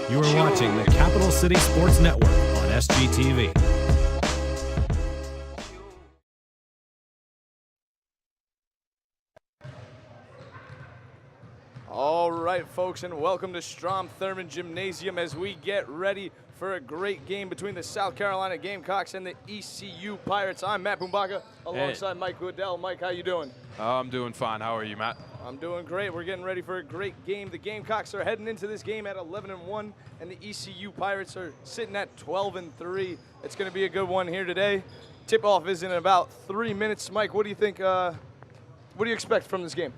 You are watching the Capital City Sports Network on SGTV. All right, folks, and welcome to Strom Thurmond Gymnasium as we get ready for a great game between the South Carolina Gamecocks and the ECU Pirates. I'm Matt Bumbaca alongside Mike Woodel. Mike, how you doing? I'm doing fine. How are you, Matt? I'm doing great. We're getting ready for a great game. The Gamecocks are heading into this game at 11-1, and the ECU Pirates are sitting at 12-3. It's going to be a good one here today. Tip-off is in about 3 minutes. Mike, what do you think? What do you expect from this game?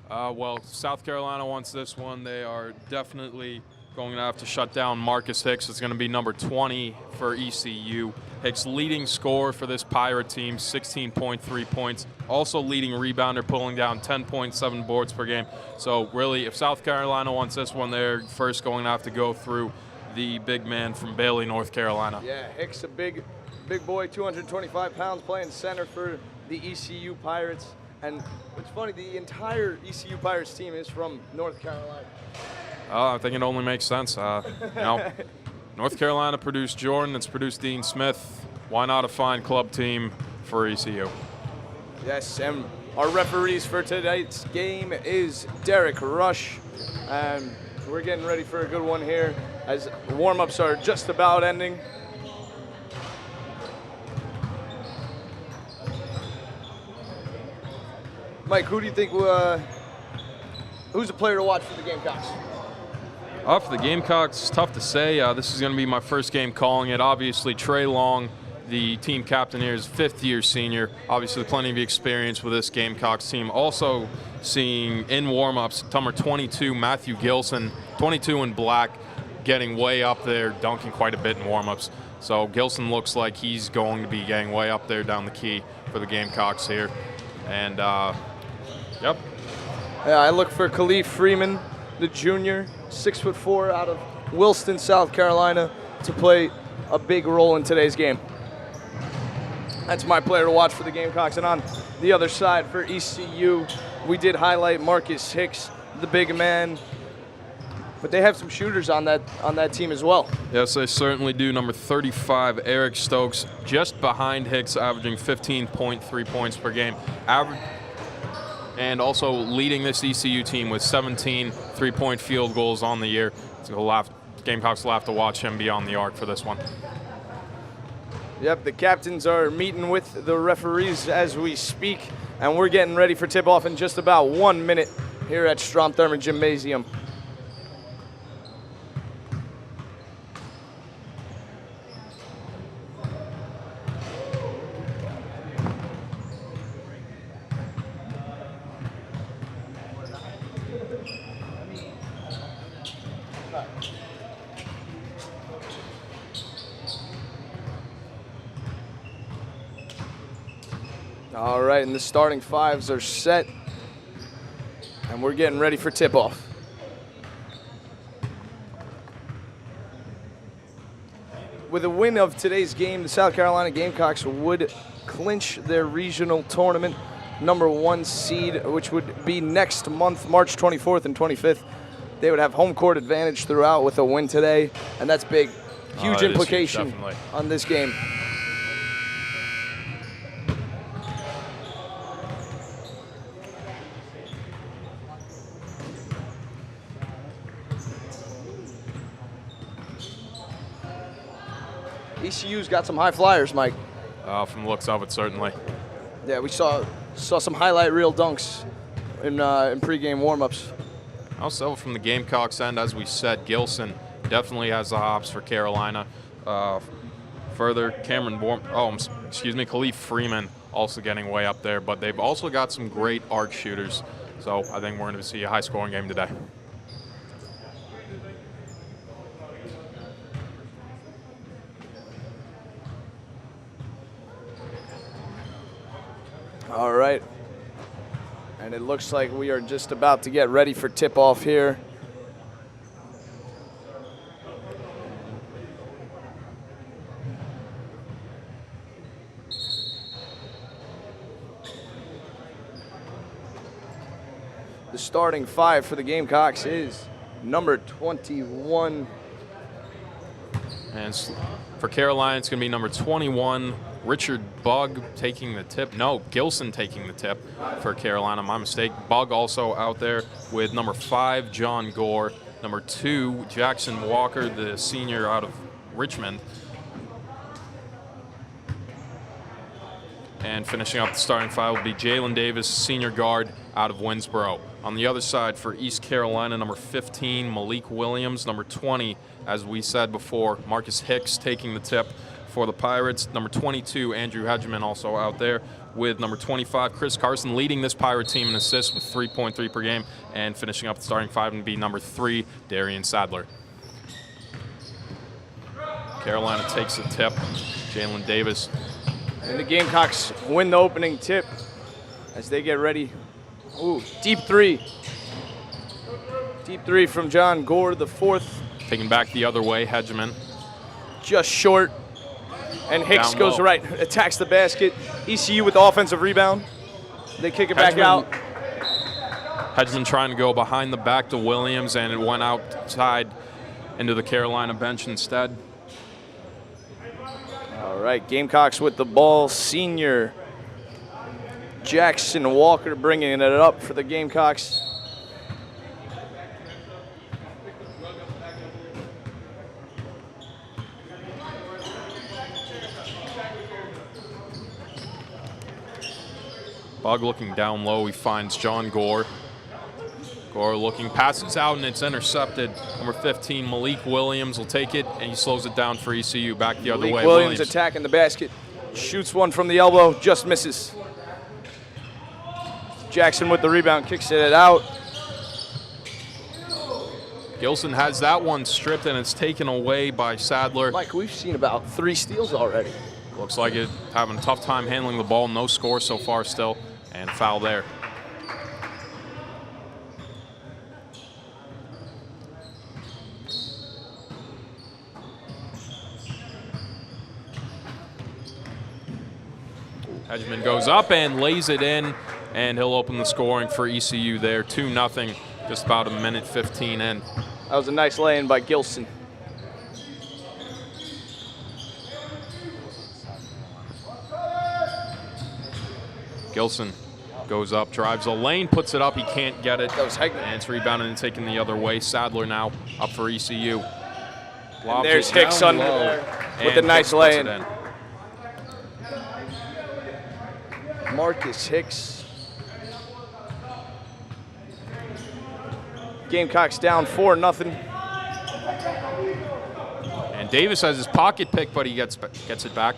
Well, South Carolina wants this one. They are definitely going to have to shut down Marcus Hicks. It's going to be number 20 for ECU. Hicks leading scorer for this Pirate team, 16.3 points. Also leading rebounder, pulling down 10.7 boards per game. So really, if South Carolina wants this one, they're first going to have to go through the big man from Bailey, North Carolina. Yeah, Hicks, a big boy, 225 pounds, playing center for the ECU Pirates. And it's funny, the entire ECU Pirates team is from North Carolina. I think it only makes sense. North Carolina produced Jordan, it's produced Dean Smith. Why not a fine club team for ECU? Yes, and our referees for tonight's game is Derek Rush. And we're getting ready for a good one here as warm-ups are just about ending. Mike, who do you think, who's the player to watch for the Gamecocks? For the Gamecocks, tough to say. This is going to be my first game calling it. Obviously, Trey Long, the team captain here, is fifth-year senior. Obviously, plenty of experience with this Gamecocks team. Also seeing in warm-ups, number 22, Matthew Gilson, 22 in black, getting way up there, dunking quite a bit in warm-ups. So Gilson looks like he's going to be getting way up there down the key for the Gamecocks here. And, yep. Yeah, I look for Khalif Freeman, the junior, 6'4", out of Wilston, South Carolina, to play a big role in today's game. That's my player to watch for the Gamecocks. And on the other side for ECU, we did highlight Marcus Hicks, the big man. But they have some shooters on that team as well. Yes, they certainly do. Number 35, Eric Stokes, just behind Hicks, averaging 15.3 points per game. And also leading this ECU team with 17 three-point field goals on the year. So Gamecocks will have to watch him beyond the arc for this one. Yep, the captains are meeting with the referees as we speak, and we're getting ready for tip-off in just about 1 minute here at Strom Thurmond Gymnasium. All right, and the starting fives are set, and we're getting ready for tip-off. With a win of today's game, the South Carolina Gamecocks would clinch their regional tournament #1 seed, which would be next month, March 24th and 25th. They would have home court advantage throughout with a win today, and that's big. Huge implication on this game. ECU's got some high flyers, Mike. From the looks of it, certainly. Yeah, we saw some highlight reel dunks in pregame warm-ups. Also, from the Gamecocks end, as we said, Gilson definitely has the hops for Carolina. Further, Khalif Freeman also getting way up there, but they've also got some great arc shooters. So I think we're going to see a high-scoring game today. All right, and it looks like we are just about to get ready for tip-off here. The starting five for the Gamecocks is number 21, And for Carolina, it's going to be number 21, Richard Bugg taking the tip. No, Gilson taking the tip for Carolina. My mistake. Bugg also out there with number 5, John Gore. Number 2, Jackson Walker, the senior out of Richmond. And finishing up the starting five will be Jalen Davis, senior guard out of Winsboro. On the other side for East Carolina, number 15, Malik Williams. Number 20, as we said before, Marcus Hicks taking the tip for the Pirates. Number 22, Andrew Hedgeman also out there with number 25, Chris Carson, leading this Pirate team in assists with 3.3 per game. And finishing up the starting five would be number 3, Darian Sadler. Carolina takes the tip. Jalen Davis. And the Gamecocks win the opening tip as they get ready. Ooh, deep three. Deep three from John Gore, the 4th. Taking back the other way, Hedgeman. Just short. And Hicks goes right, attacks the basket. ECU with the offensive rebound. They kick it back out. Hedgeman trying to go behind the back to Williams, and it went outside into the Carolina bench instead. All right, Gamecocks with the ball. Senior Jackson Walker bringing it up for the Gamecocks. Bugg looking down low, he finds John Gore. Gore looking, passes out, and it's intercepted. Number 15, Malik Williams will take it, and he slows it down for ECU. Back the other way. Malik Williams attacking the basket. Shoots one from the elbow, just misses. Jackson with the rebound, kicks it out. Gilson has that one stripped, and it's taken away by Sadler. Mike, we've seen about 3 steals already. Looks like it having a tough time handling the ball. No score so far still, and foul there. Hedgeman goes up and lays it in, and he'll open the scoring for ECU there, 2-0, just about a minute 15 in. That was a nice lay-in by Gilson. Gilson goes up, drives a lane, puts it up, he can't get it. That was Hegman. And it's rebounded and taken the other way. Sadler now up for ECU. And there's Hicks under there with a nice lay-in. Marcus Hicks. Gamecocks down 4-0. And Davis has his pocket pick, but he gets it back.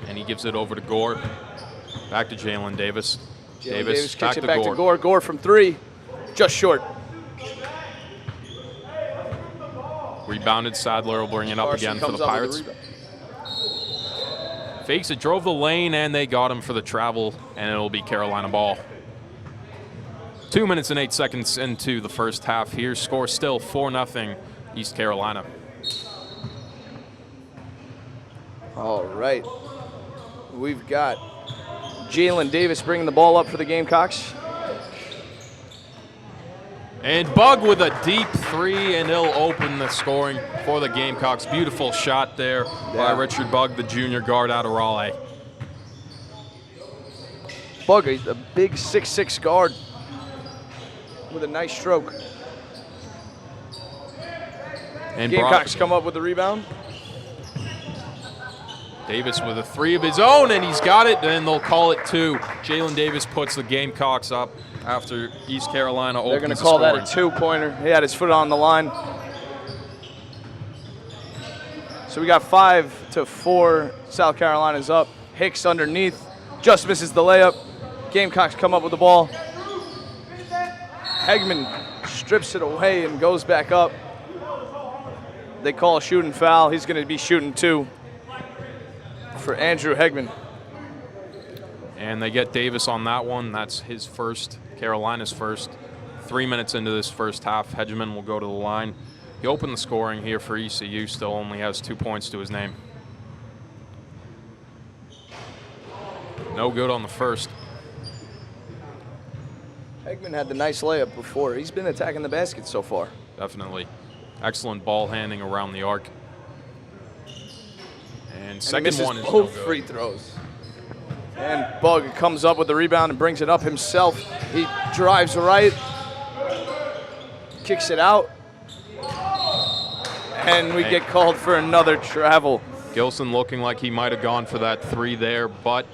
And he gives it over to Gore. Back to Jalen Davis. Davis kicks it back to Gore. Gore from 3, just short. Rebounded. Sadler will bring it up again for the Pirates. Fakes it, drove the lane, and they got him for the travel, and it'll be Carolina ball. 2 minutes and 8 seconds into the first half here. Score still 4-0 East Carolina. All right. We've got Jalen Davis bringing the ball up for the Gamecocks. And Bugg with a deep 3, and he'll open the scoring for the Gamecocks. Beautiful shot there by Richard Bugg, the junior guard out of Raleigh. Bugg, a big 6'6" guard with a nice stroke. And Gamecocks come up with the rebound. Davis with a 3 of his own, and he's got it, and they'll call it 2. Jalen Davis puts the Gamecocks up after East Carolina opens. They're going to call that a 2-pointer. He had his foot on the line. So we got 5-4. South Carolina's up. Hicks underneath, just misses the layup. Gamecocks come up with the ball. Hegman strips it away and goes back up. They call a shooting foul. He's going to be shooting 2 for Andrew Hegman. And they get Davis on that one. That's his first, Carolina's first. 3 minutes into this first half, Hedgeman will go to the line. He opened the scoring here for ECU, still only has 2 points to his name. No good on the first. Hegman had the nice layup before. He's been attacking the basket so far. Definitely. Excellent ball handling around the arc. And second misses one is no both good. free throws. And Bug comes up with the rebound and brings it up himself. He drives right, kicks it out, and we get called for another travel. Gilson looking like he might have gone for that three there, but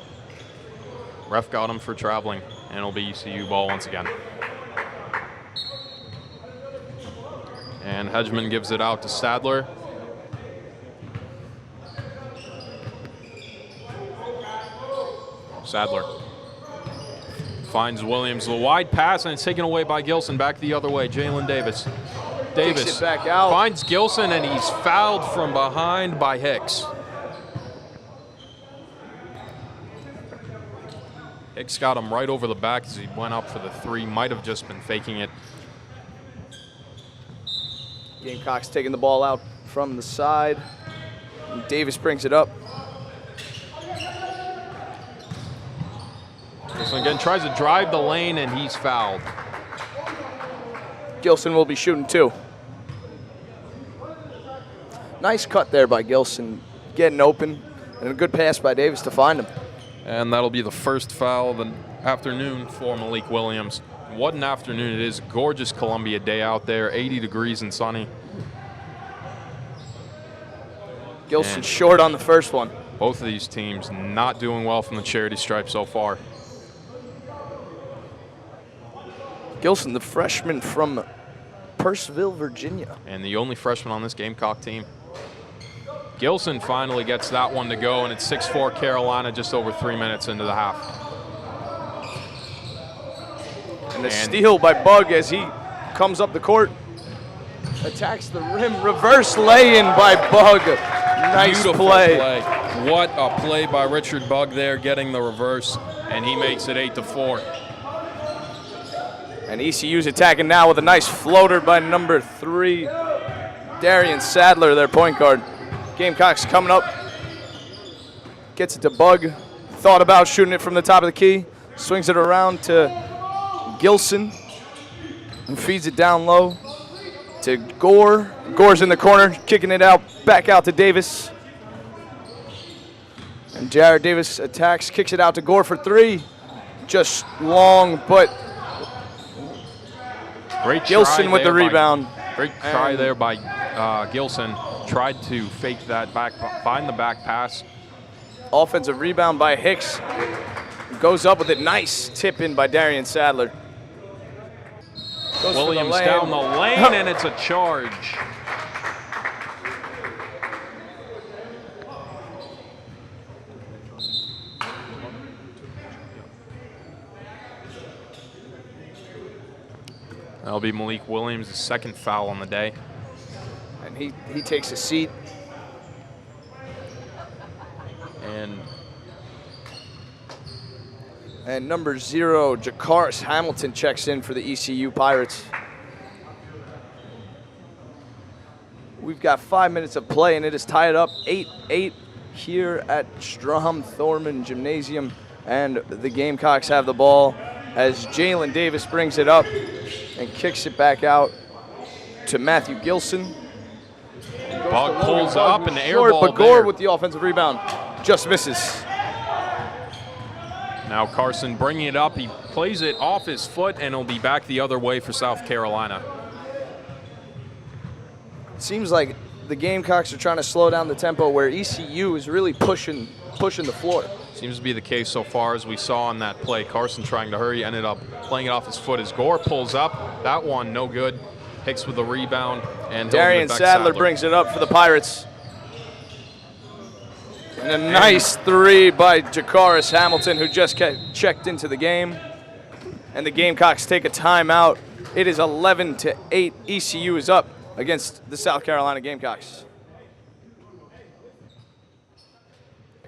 ref got him for traveling, and it'll be ECU ball once again. And Hedgeman gives it out to Sadler. Sadler finds Williams. The wide pass, and it's taken away by Gilson. Back the other way, Jalen Davis. Kicks it back out. Finds Gilson, and he's fouled from behind by Hicks. Hicks got him right over the back as he went up for the three. Might have just been faking it. Gamecock's taking the ball out from the side. And Davis brings it up. Gilson again tries to drive the lane, and he's fouled. Gilson will be shooting two. Nice cut there by Gilson, getting open, and a good pass by Davis to find him. And that'll be the first foul of the afternoon for Malik Williams. What an afternoon it is. Gorgeous Columbia day out there, 80 degrees and sunny. Gilson And short on the first one. both of these teams not doing well from the charity stripe so far. Gilson, the freshman from Purcellville, Virginia. And the only freshman on this Gamecock team. Gilson finally gets that one to go, and it's 6-4 Carolina just over 3 minutes into the half. And a steal by Bug as he comes up the court. Attacks the rim. Reverse lay-in by Bug. Nice Beautiful play. What a play by Richard Bug there, getting the reverse, and he makes it 8-4. And ECU's attacking now with a nice floater by number 3, Darian Sadler, their point guard. Gamecock's coming up. Gets it to Bug. Thought about shooting it from the top of the key. Swings it around to Gilson, who feeds it down low to Gore. Gore's in the corner, kicking it out, back out to Davis. And Jared Davis attacks, kicks it out to Gore for three. Just long, but Great Gilson try with the there rebound. Great try there by Gilson. Tried to fake that back, find the back pass. Offensive rebound by Hicks. Goes up with it. Nice tip in by Darian Sadler. Goes Williams for the down the lane, and it's a charge. That'll be Malik Williams' second foul on the day. And he takes a seat. And number 0, Jakaris Hamilton checks in for the ECU Pirates. We've got 5 minutes of play, and it is tied up 8-8 here at Strom Thurmond Gymnasium. And the Gamecocks have the ball as Jalen Davis brings it up and kicks it back out to Matthew Gilson. Bug pulls up and the air Short, ball but Gore there. with the offensive rebound just misses. Now Carson bringing it up. He plays it off his foot, and it'll be back the other way for South Carolina. It seems like the Gamecocks are trying to slow down the tempo, where ECU is really pushing the floor. Seems to be the case so far, as we saw on that play. Carson trying to hurry, ended up playing it off his foot as Gore pulls up. That one no good. Hicks with the rebound, and Darian Sadler brings it up for the Pirates. And a nice three by Jakaris Hamilton, who just checked into the game. And the Gamecocks take a timeout. It is 11-8. ECU is up against the South Carolina Gamecocks.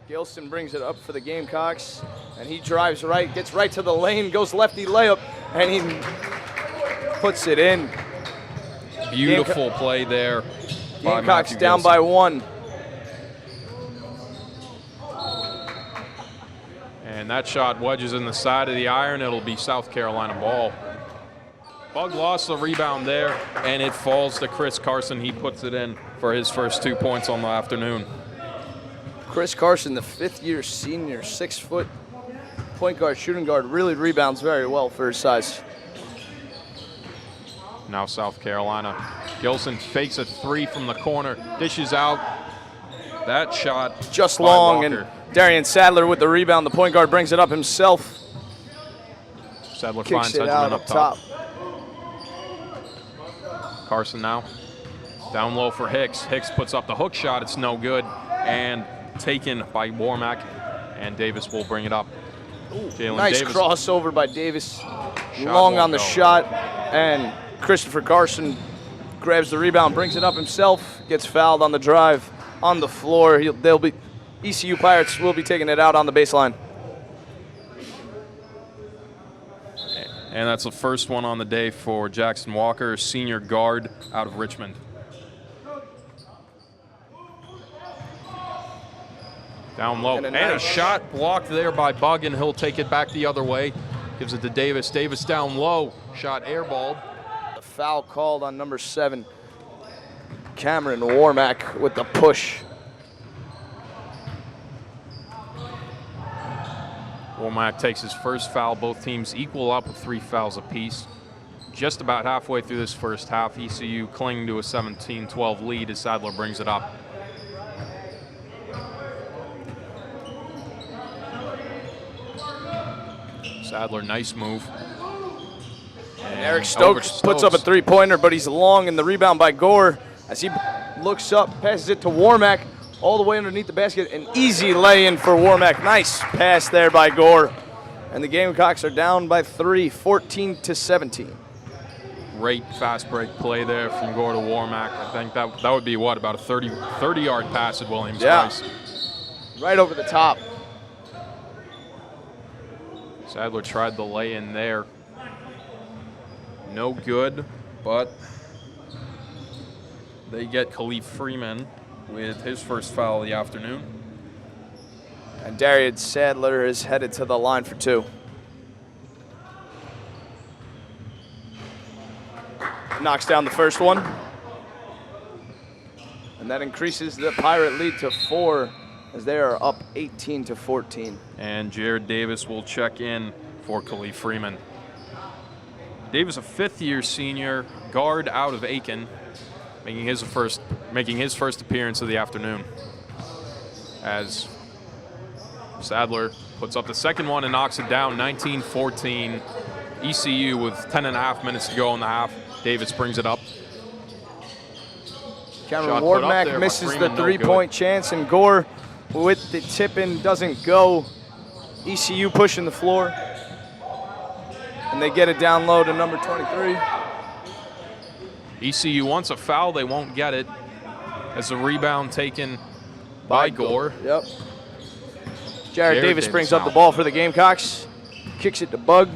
Gilson brings it up for the Gamecocks, and he drives right, gets right to the lane, goes lefty layup, and he puts it in. Beautiful play there. Gamecocks down by 1. And that shot wedges in the side of the iron. It'll be South Carolina ball. Bug lost the rebound there, and it falls to Chris Carson. He puts it in for his first 2 points on the afternoon. Chris Carson, the fifth-year senior, 6-foot point guard, shooting guard, really rebounds very well for his size. Now South Carolina. Gilson fakes a three from the corner, dishes out. That shot just by long, Walker. and Darian Sadler with the rebound. The point guard brings it up himself. Sadler Kicks finds it out Hedgeman up up top. top. Carson now. Down low for Hicks. Hicks puts up the hook shot. It's no good. And taken by Warmack. And Davis will bring it up. Jalen Nice Davis. crossover by Davis. Shot Long won't on the go. shot. And Christopher Carson grabs the rebound, brings it up himself, gets fouled on the drive on the floor. ECU Pirates will be taking it out on the baseline. And that's the first one on the day for Jackson Walker, senior guard out of Richmond. Down low, And and a a nice shot blocked there by Bug, and he'll take it back the other way. Gives it to Davis. Davis down low, shot airballed. The foul called on number 7, Cameron Warmack with the push. Womack takes his first foul. Both teams equal up with 3 fouls apiece. Just about halfway through this first half, ECU clinging to a 17-12 lead as Sadler brings it up. Sadler, nice move. And Eric Stokes puts up a three-pointer, but he's long in the rebound by Gore. As he looks up, passes it to Warmack, all the way underneath the basket. An easy lay-in for Warmack. Nice pass there by Gore. And the Gamecocks are down by 3, 14-17. Great fast break play there from Gore to Warmack. I think that would be, what, about a 30-yard pass at Williams Price. Right over the top. Sadler tried the lay-in there. No good, but they get Khalif Freeman with his first foul of the afternoon. And Darian Sadler is headed to the line for 2. Knocks down the first one. And that increases the Pirate lead to 4 as they are up 18-14. And Jared Davis will check in for Khalif Freeman. Davis, a 5th-year senior, guard out of Aiken, making his first appearance of the afternoon. As Sadler puts up the second one and knocks it down, 19-14. ECU with 10.5 minutes to go in the half. Davis brings it up. Cameron Warmack misses the three-point chance, and Gore with the tip-in doesn't go. ECU pushing the floor. And they get it down low to number 23. ECU wants a foul, they won't get it. As a rebound taken by Gore. Yep. Jared Davis brings up the ball for the Gamecocks. Kicks it to Bug.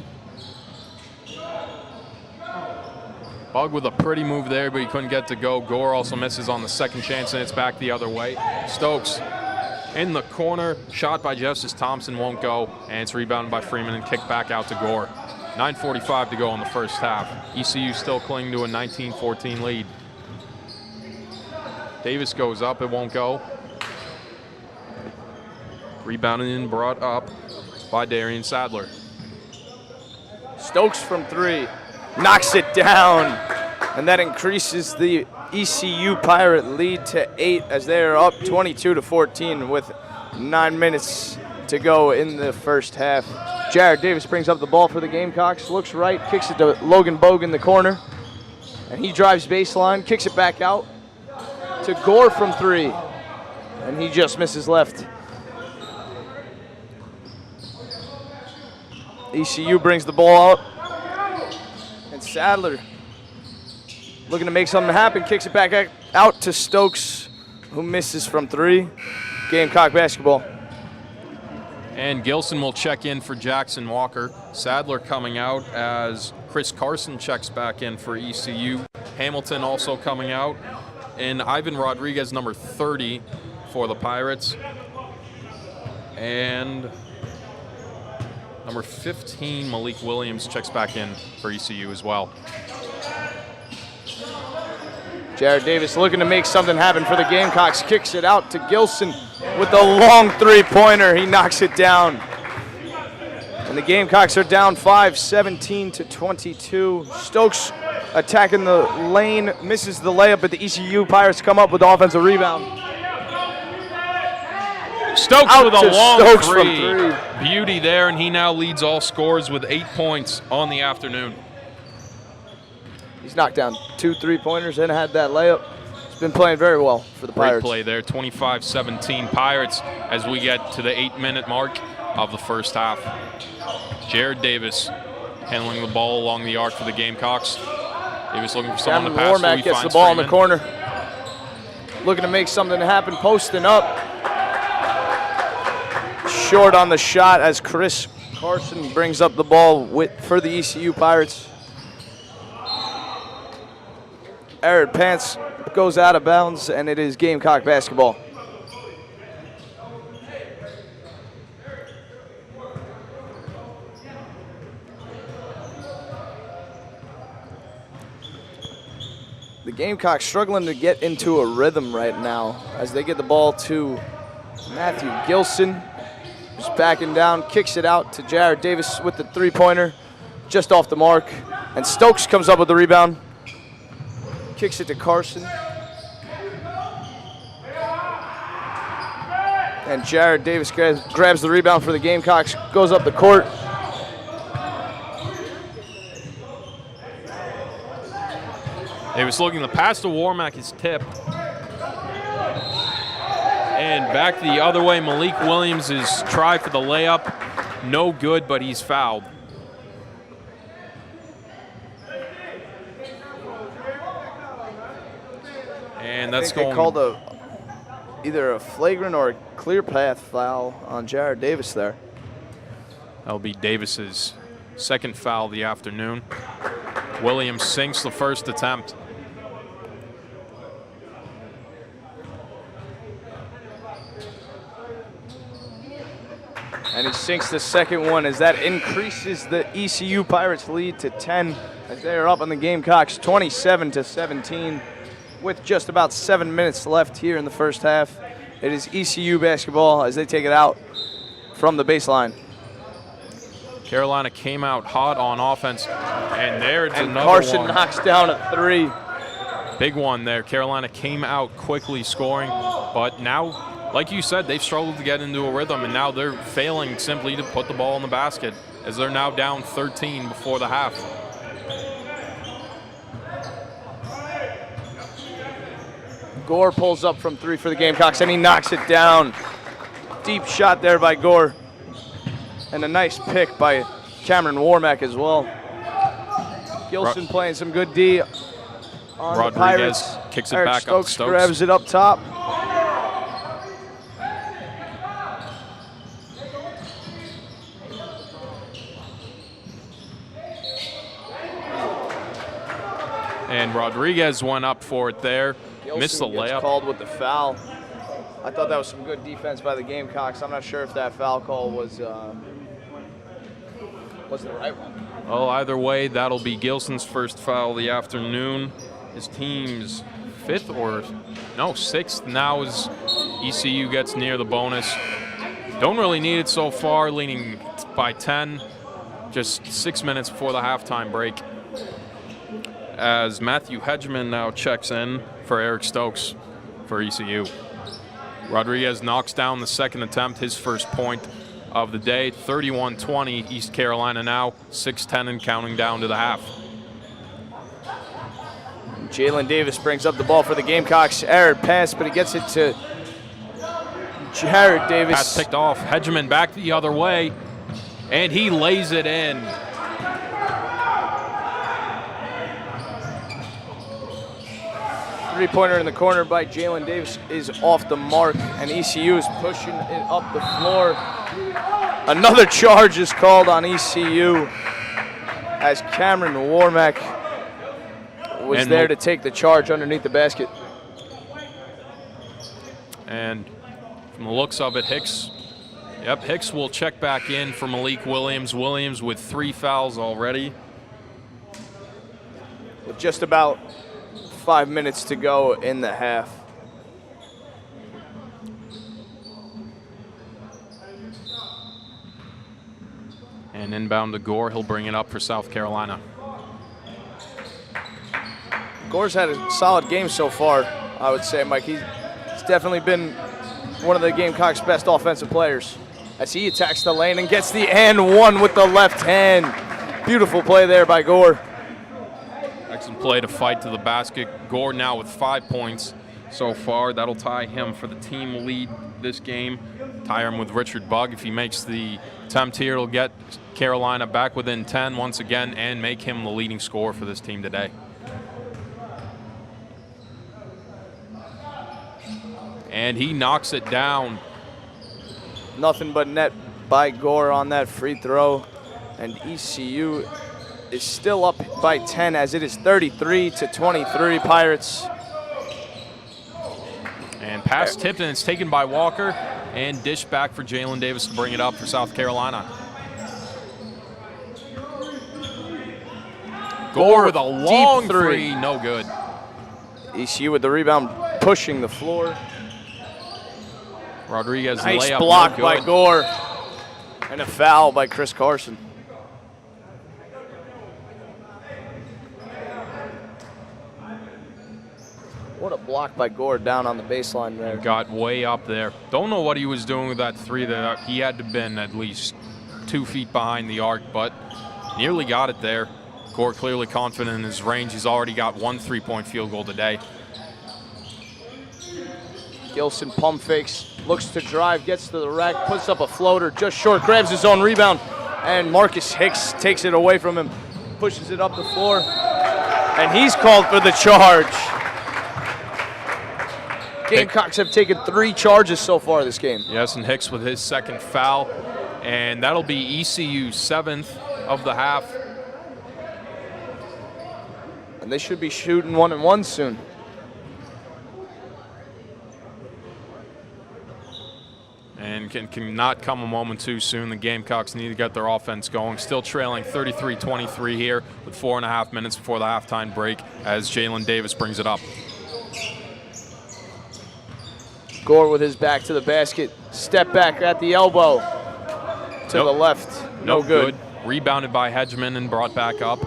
Bug with a pretty move there, but he couldn't get to go. Gore also misses on the second chance, and it's back the other way. Stokes in the corner, shot by Justice Thompson won't go, and it's rebounded by Freeman and kicked back out to Gore. 9:45 to go in the first half. ECU still clinging to a 19-14 lead. Davis goes up, it won't go. Rebounded and brought up by Darian Sadler. Stokes from 3, knocks it down, and that increases the ECU Pirate lead to 8 as they are up 22-14 with 9 minutes to go in the first half. Jared Davis brings up the ball for the Gamecocks, looks right, kicks it to Logan Bogue in the corner, and he drives baseline, kicks it back out to Gore from 3, and he just misses left. ECU brings the ball out, and Sadler looking to make something happen, kicks it back out to Stokes, who misses from 3. Gamecock basketball. And Gilson will check in for Jackson Walker. Sadler coming out as Chris Carson checks back in for ECU. Hamilton also coming out. And Ivan Rodriguez, number 30 for the Pirates. And number 15, Malik Williams, checks back in for ECU as well. Jared Davis looking to make something happen for the Gamecocks, kicks it out to Gilson, with the long three-pointer. He knocks it down. And the Gamecocks are down 5, 17-22. Stokes attacking the lane, misses the layup, but the ECU Pirates come up with the offensive rebound. Stokes Out with a to long Stokes three. from 3. Beauty there, and he now leads all scorers with 8 points on the afternoon. He's knocked down 2 3-pointers and had that layup. He's been playing very well for the Great Pirates. play there, 25-17 Pirates as we get to the 8-minute mark of the first half. Jared Davis handling the ball along the arc for the Gamecocks. Davis looking for someone to pass to. Warmack gets the ball in the corner. Looking to make something happen, posting up. Short on the shot as Chris Carson brings up the ball for the ECU Pirates. Arid Pants goes out of bounds, and it is Gamecock basketball. The Gamecocks struggling to get into a rhythm right now as they get the ball to Matthew Gilson, who's backing down, kicks it out to Jared Davis with the three-pointer, just off the mark. And Stokes comes up with the rebound, kicks it to Carson. And Jared Davis grabs the rebound for the Gamecocks, goes up the court. Davis looking to pass to Warmack, is tipped. And back the other way, Malik Williams is tried for the layup. No good, but he's fouled. And that's going. They called either a flagrant or a clear path foul on Jared Davis there. That'll be Davis's second foul of the afternoon. Williams sinks the first attempt. And he sinks the second one as that increases the ECU Pirates lead to 10 as they are up on the Gamecocks 27-17 with just about 7 minutes left here in the first half. It is ECU basketball as they take it out from the baseline. Carolina came out hot on offense, and there's another Carson one. knocks down a 3. Big one there. Carolina came out quickly scoring, but now, like you said, they've struggled to get into a rhythm, and now they're failing simply to put the ball in the basket as they're now down 13 before the half. Gore pulls up from 3 for the Gamecocks, and he knocks it down. Deep shot there by Gore. And a nice pick by Cameron Warmack as well. Gilson playing some good D on Rodriguez the Pirates. kicks it Eric back Stokes up. Stokes grabs it up top. And Rodriguez went up for it there. Gilson Missed the gets layup. called with the foul. I thought that was some good defense by the Gamecocks. I'm not sure if that foul call was the right one. Well, either way, that'll be Gilson's first foul of the afternoon. His team's sixth now as ECU gets near the bonus. Don't really need it so far, leading by 10, just 6 minutes before the halftime break. As Matthew Hedgeman now checks in for Eric Stokes for ECU. Rodriguez knocks down the second attempt, his first point of the day. 31-20, East Carolina now, 6-10 and counting down to the half. Jalen Davis brings up the ball for the Gamecocks. Arid pass, but he gets it to Jared Davis. Pass picked off. Hedgeman back the other way, and he lays it in. Three-pointer in the corner by Jalen Davis is off the mark, and ECU is pushing it up the floor. Another charge is called on ECU as Cameron Warmack was there to take the charge underneath the basket. And from the looks of it, Hicks will check back in for Malik Williams. Williams with 3 fouls already. With just about 5 minutes to go in the half. And inbound to Gore. He'll bring it up for South Carolina. Gore's had a solid game so far, I would say, Mike. He's definitely been one of the Gamecocks' best offensive players as he attacks the lane and gets the and one with the left hand. Beautiful play there by Gore. Excellent play to fight to the basket. Gore now with 5 points so far. That'll tie him for the team lead this game. Tie him with Richard Bugg. If he makes the attempt here, it'll get Carolina back within 10 once again and make him the leading scorer for this team today. And he knocks it down. Nothing but net by Gore on that free throw. And ECU is still up by 10 as it is 33-23 Pirates. And pass tipped, and it's taken by Walker. And dish back for Jalen Davis to bring it up for South Carolina. Gore with a long three, no good. ECU with the rebound, pushing the floor. Rodriguez nice layup, block no by Gore. And a foul by Chris Carson. What a block by Gore down on the baseline there. Got way up there. Don't know what he was doing with that three there. He had to have been at least 2 feet behind the arc, but nearly got it there. Gore clearly confident in his range. He's already got 1 3-point field goal today. Gilson pump fakes, looks to drive, gets to the rack, puts up a floater, just short, grabs his own rebound, and Marcus Hicks takes it away from him, pushes it up the floor, and he's called for the charge. Gamecocks have taken 3 charges so far this game. Yes, and Hicks with his second foul, and that'll be ECU's 7th of the half. And they should be shooting 1-and-1 soon. And cannot come a moment too soon. The Gamecocks need to get their offense going. Still trailing 33-23 here with 4.5 minutes before the halftime break as Jalen Davis brings it up. Gore with his back to the basket. Step back at the elbow. To the left. No good. Rebounded by Hedgeman and brought back up.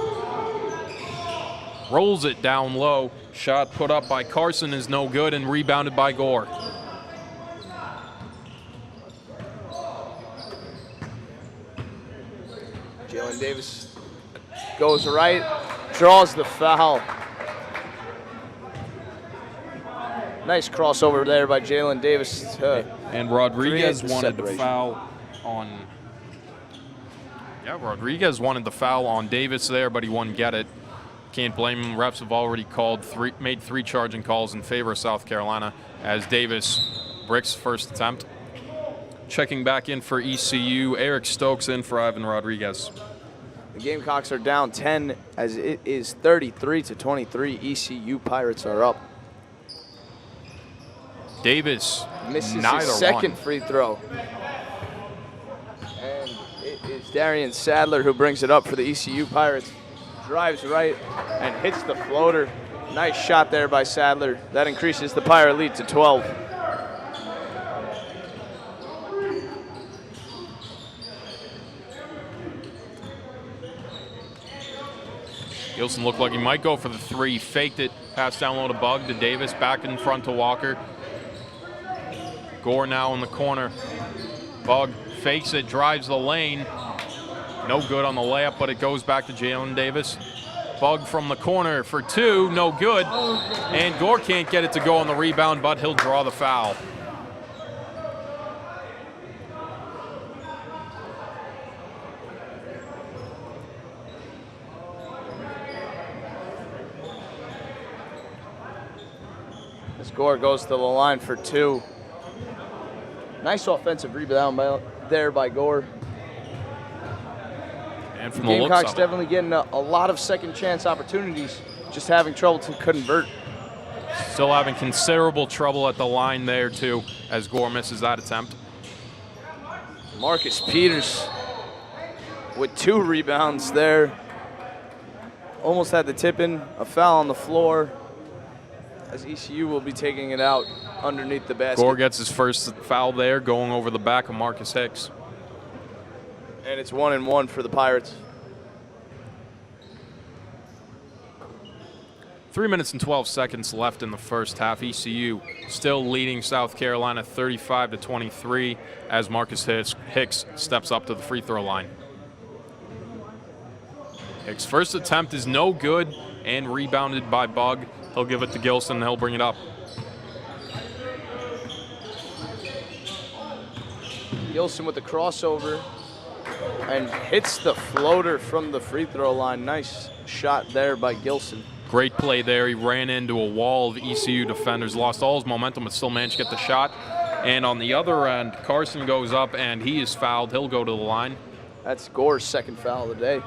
Rolls it down low. Shot put up by Carson is no good and rebounded by Gore. Jalen Davis goes right, draws the foul. Nice crossover there by Jalen Davis. And Rodriguez wanted the foul on. Yeah, Rodriguez wanted the foul on Davis there, but he wouldn't get it. Can't blame him. Refs have already made 3 charging calls in favor of South Carolina as Davis bricks first attempt. Checking back in for ECU, Eric Stokes in for Ivan Rodriguez. The Gamecocks are down 10 as it is 33-23. ECU Pirates are up. Davis misses his second free throw. And it is Darian Sadler who brings it up for the ECU Pirates. Drives right and hits the floater. Nice shot there by Sadler. That increases the Pirate lead to 12. Gilson looked like he might go for the 3, faked it, pass down low to Bugg to Davis, back in front to Walker. Gore now in the corner. Bugg fakes it, drives the lane. No good on the layup, but it goes back to Jalen Davis. Bugg from the corner for 2, no good. And Gore can't get it to go on the rebound, but he'll draw the foul. Gore goes to the line for 2. Nice offensive rebound there by Gore. And from the the Gamecocks looks of definitely getting a lot of second chance opportunities, just having trouble to convert. Still having considerable trouble at the line there too, as Gore misses that attempt. Marcus Peters with 2 rebounds there. Almost had the tip in, a foul on the floor. As ECU will be taking it out underneath the basket. Gore gets his first foul there, going over the back of Marcus Hicks. And it's 1-1 for the Pirates. 3 minutes and 12 seconds left in the first half. ECU still leading South Carolina 35-23 as Marcus Hicks steps up to the free throw line. Hicks' first attempt is no good and rebounded by Bug. He'll give it to Gilson and he'll bring it up. Gilson with the crossover and hits the floater from the free throw line. Nice shot there by Gilson. Great play there. He ran into a wall of ECU defenders, lost all his momentum, but still managed to get the shot. And on the other end, Carson goes up and he is fouled. He'll go to the line. That's Gore's second foul of the day.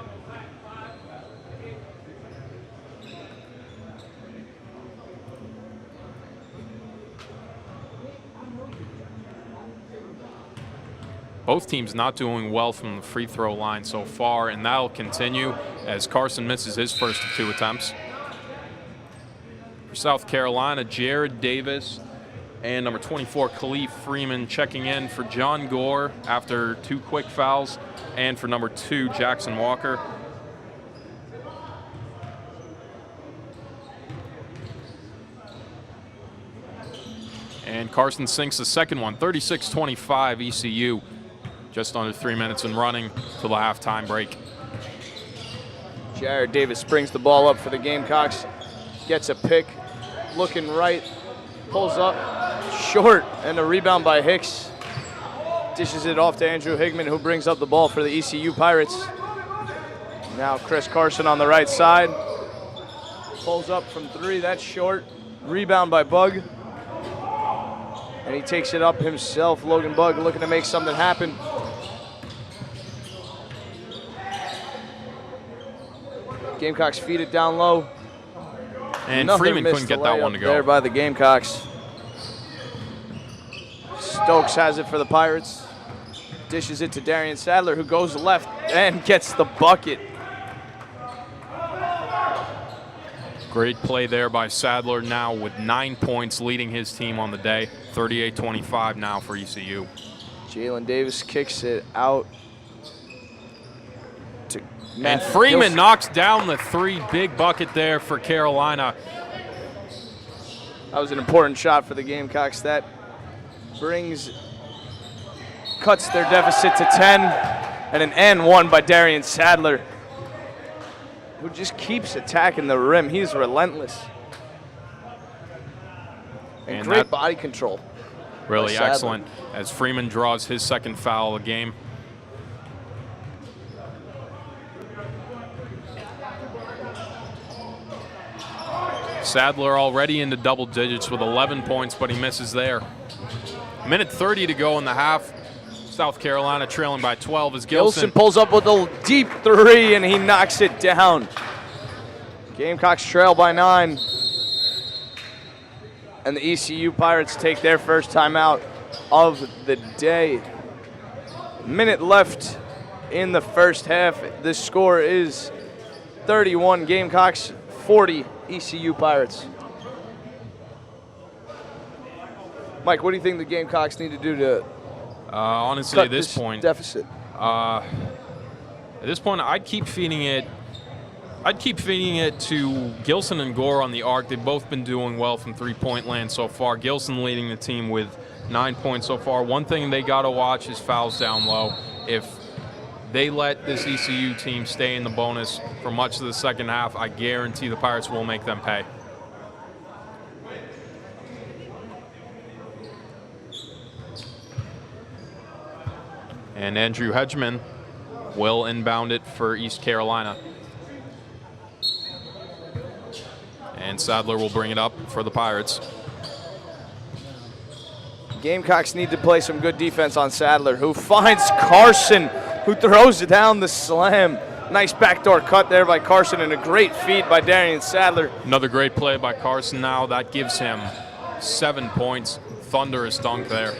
Both teams not doing well from the free throw line so far, and that'll continue as Carson misses his first of 2 attempts. For South Carolina, Jared Davis and number 24, Khalif Freeman checking in for John Gore after 2 quick fouls, and for number 2, Jackson Walker. And Carson sinks the second one, 36-25 ECU. Just under 3 minutes and running till the halftime break. Jared Davis brings the ball up for the Gamecocks. Gets a pick, looking right, pulls up, short, and a rebound by Hicks. Dishes it off to Andrew Higman, who brings up the ball for the ECU Pirates. Now Chris Carson on the right side. Pulls up from 3, that's short. Rebound by Bug. And he takes it up himself. Logan Bug looking to make something happen. Gamecocks feed it down low. And Freeman couldn't get that one to go. There by the Gamecocks. Stokes has it for the Pirates. Dishes it to Darian Sadler, who goes left and gets the bucket. Great play there by Sadler, now with 9 points, leading his team on the day. 38-25 now for ECU. Jalen Davis kicks it out. And Freeman knocks down the 3, big bucket there for Carolina. That was an important shot for the Gamecocks. That cuts their deficit to 10, and an N1 by Darian Sadler, who just keeps attacking the rim. He's relentless. And great body control. Really excellent as Freeman draws his second foul of the game. Sadler already into double digits with 11 points, but he misses there. Minute 30 to go in the half. South Carolina trailing by 12 as Gilson pulls up with a deep 3, and he knocks it down. Gamecocks trail by 9. And the ECU Pirates take their first timeout of the day. Minute left in the first half. The score is 31 Gamecocks, 40 ECU Pirates. Mike, what do you think the Gamecocks need to do to honestly cut at this point deficit? At this point, I'd keep feeding it to Gilson and Gore on the arc. They've both been doing well from three-point land so far. Gilson leading the team with 9 points so far. One thing they got to watch is fouls down low. If they let this ECU team stay in the bonus for much of the second half, I guarantee the Pirates will make them pay. And Andrew Hedgeman will inbound it for East Carolina. And Sadler will bring it up for the Pirates. Gamecocks need to play some good defense on Sadler, who finds Carson, who throws it down the slam. Nice backdoor cut there by Carson, and a great feed by Darian Sadler. Another great play by Carson now. That gives him 7 points. Thunderous dunk there.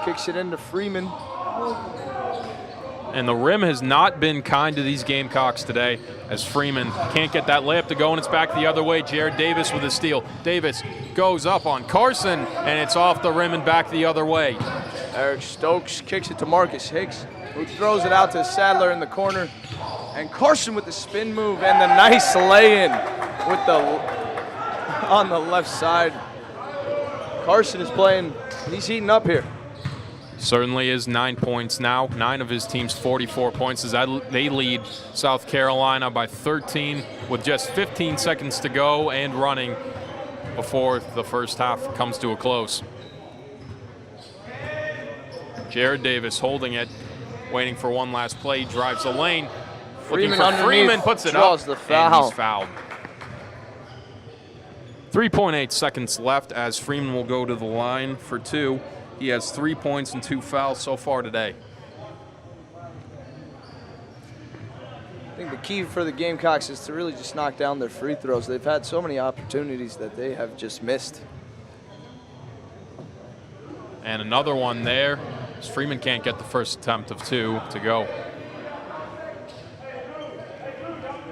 Kicks it into Freeman. And the rim has not been kind to these Gamecocks today, as Freeman can't get that layup to go, and it's back the other way. Jared Davis with a steal. Davis goes up on Carson, and it's off the rim and back the other way. Eric Stokes kicks it to Marcus Hicks, who throws it out to Sadler in the corner. And Carson with the spin move and the nice lay-in with on the left side. Carson is playing, he's heating up here. Certainly is 9 points now. 9 of his team's 44 points as they lead South Carolina by 13 with just 15 seconds to go and running before the first half comes to a close. Jared Davis holding it, waiting for one last play, drives the lane. Looking for Freeman, puts it up, the foul. And he's fouled. 3.8 seconds left as Freeman will go to the line for 2. He has 3 points and 2 fouls so far today. I think the key for the Gamecocks is to really just knock down their free throws. They've had so many opportunities that they have just missed. And another one there. Freeman can't get the first attempt of 2 to go.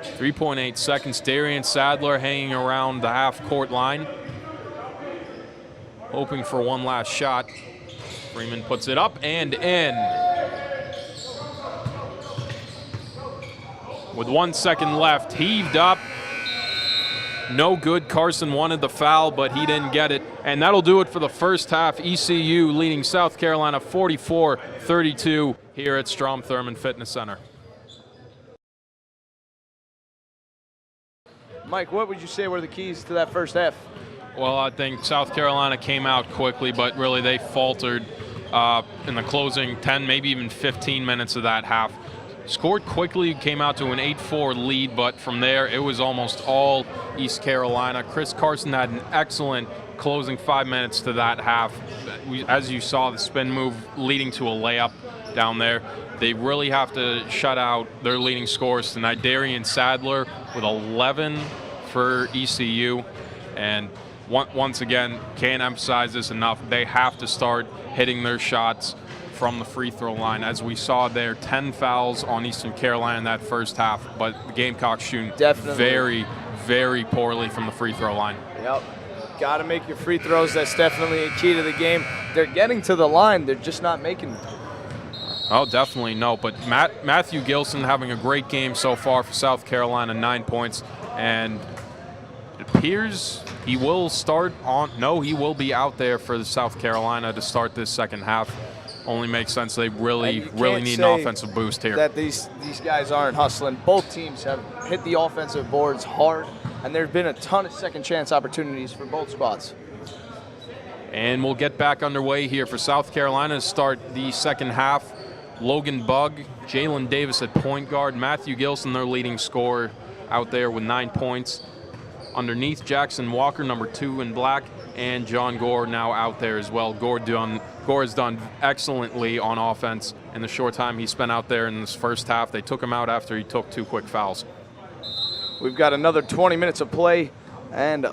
3.8 seconds. Darian Sadler hanging around the half-court line, hoping for one last shot. Freeman puts it up and in. With 1 second left, heaved up. No good. Carson wanted the foul, but he didn't get it. And that'll do it for the first half. ECU leading South Carolina 44-32 here at Strom Thurmond Fitness Center. Mike, what would you say were the keys to that first half? Well, I think South Carolina came out quickly, but really they faltered in the closing 10, maybe even 15 minutes of that half. Scored quickly, came out to an 8-4 lead, but from there it was almost all East Carolina. Chris Carson had an excellent closing 5 minutes to that half. As you saw, the spin move leading to a layup down there. They really have to shut out their leading scorers tonight. Darian Sadler with 11 for ECU, and once again, can't emphasize this enough, they have to start hitting their shots from the free throw line. As we saw there, 10 fouls on Eastern Carolina in that first half, but the Gamecocks shooting very, very poorly from the free throw line. Yep. Got to make your free throws. That's definitely a key to the game. They're getting to the line. They're just not making them. Oh, definitely no. But Matthew Gilson having a great game so far for South Carolina, 9 points. And it appears he will start on. No, he will be out there for the South Carolina to start this second half. Only makes sense. They really need an offensive boost here. That these guys aren't hustling. Both teams have hit the offensive boards hard, and there have been a ton of second chance opportunities for both squads. And we'll get back underway here for South Carolina to start the second half. Logan Bugg, Jalen Davis at point guard, Matthew Gilson, their leading scorer, out there with 9 points. Underneath, Jackson Walker, number 2 in black, and John Gore now out there as well. Gore has done excellently on offense in the short time he spent out there in this first half. They took him out after he took 2 quick fouls. We've got another 20 minutes of play, and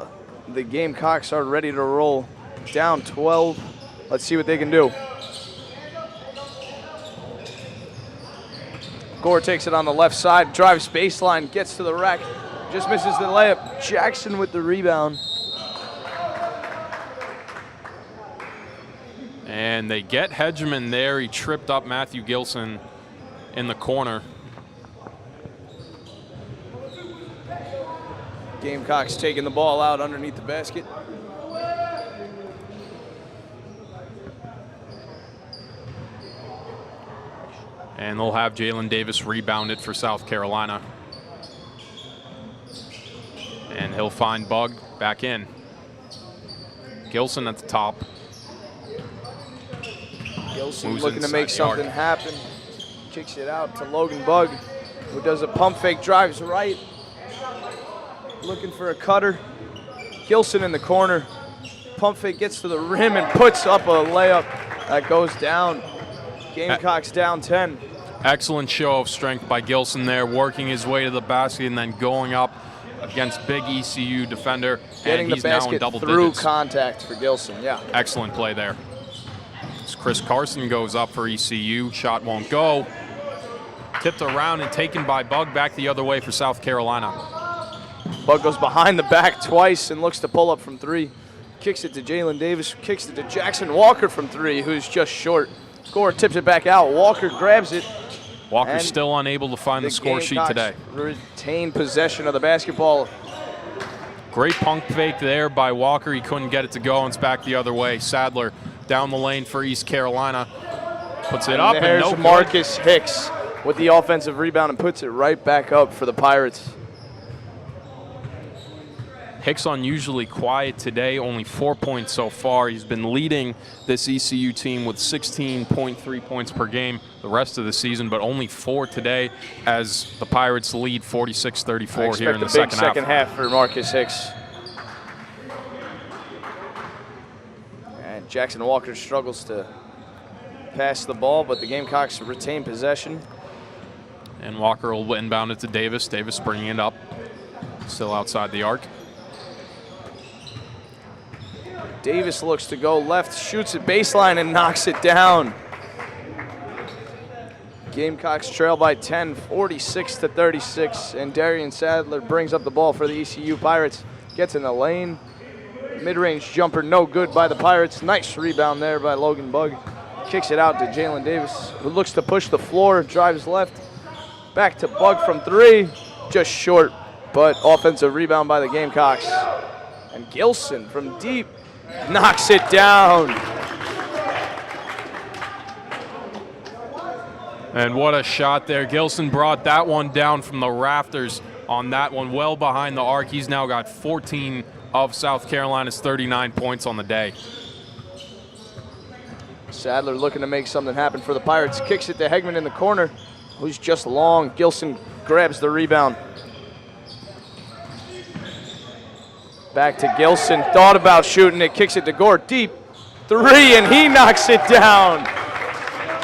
the Gamecocks are ready to roll. Down 12. Let's see what they can do. Gore takes it on the left side, drives baseline, gets to the rack, just misses the layup. Jackson with the rebound. And they get Hedgeman there. He tripped up Matthew Gilson in the corner. Gamecocks taking the ball out underneath the basket. And they'll have Jalen Davis rebound it for South Carolina. And he'll find Bugg back in. Gilson at the top. Gilson Moves looking to make inside the arc. something happen. Kicks it out to Logan Bugg, who does a pump fake, drives right. Looking for a cutter. Gilson in the corner. Pump fake gets to the rim and puts up a layup that goes down. Gamecocks down 10. Excellent show of strength by Gilson there, working his way to the basket and then going up against big ECU defender. Getting and the he's now in basket double through digits. contact for Gilson, yeah. Excellent play there. As Chris Carson goes up for ECU, shot won't go. tipped around and taken by Bug back the other way for South Carolina. Bug goes behind the back twice and looks to pull up from 3. Kicks it to Jalen Davis, kicks it to Jackson Walker from 3, who's just short. Gore tips it back out. Walker grabs it. Walker's still unable to find the score sheet today. Retain possession of the basketball. Great pump fake there by Walker. He couldn't get it to go, and it's back the other way. Sadler down the lane for East Carolina. Puts it up, and there's no good. Marcus Hicks with the offensive rebound and puts it right back up for the Pirates. Hicks unusually quiet today, only 4 points so far. He's been leading this ECU team with 16.3 points per game the rest of the season, but only 4 today as the Pirates lead 46-34 here in the second half for Marcus Hicks. And Jackson Walker struggles to pass the ball, but the Gamecocks retain possession. And Walker will inbound it to Davis. Davis bringing it up, still outside the arc. Davis looks to go left, shoots at baseline and knocks it down. Gamecocks trail by 10, 46-36, and Darian Sadler brings up the ball for the ECU Pirates. Gets in the lane. Mid-range jumper no good by the Pirates. Nice rebound there by Logan Bug. Kicks it out to Jalen Davis, who looks to push the floor, drives left. Back to Bug from 3, just short, but offensive rebound by the Gamecocks. And Gilson from deep knocks it down. And what a shot there. Gilson brought that one down from the rafters on that one, well behind the arc. He's now got 14 of South Carolina's 39 points on the day. Sadler looking to make something happen for the Pirates. Kicks it to Hegman in the corner, who's just long. Gilson grabs the rebound. Back to Gilson, thought about shooting it, kicks it to Gore, deep 3, and he knocks it down.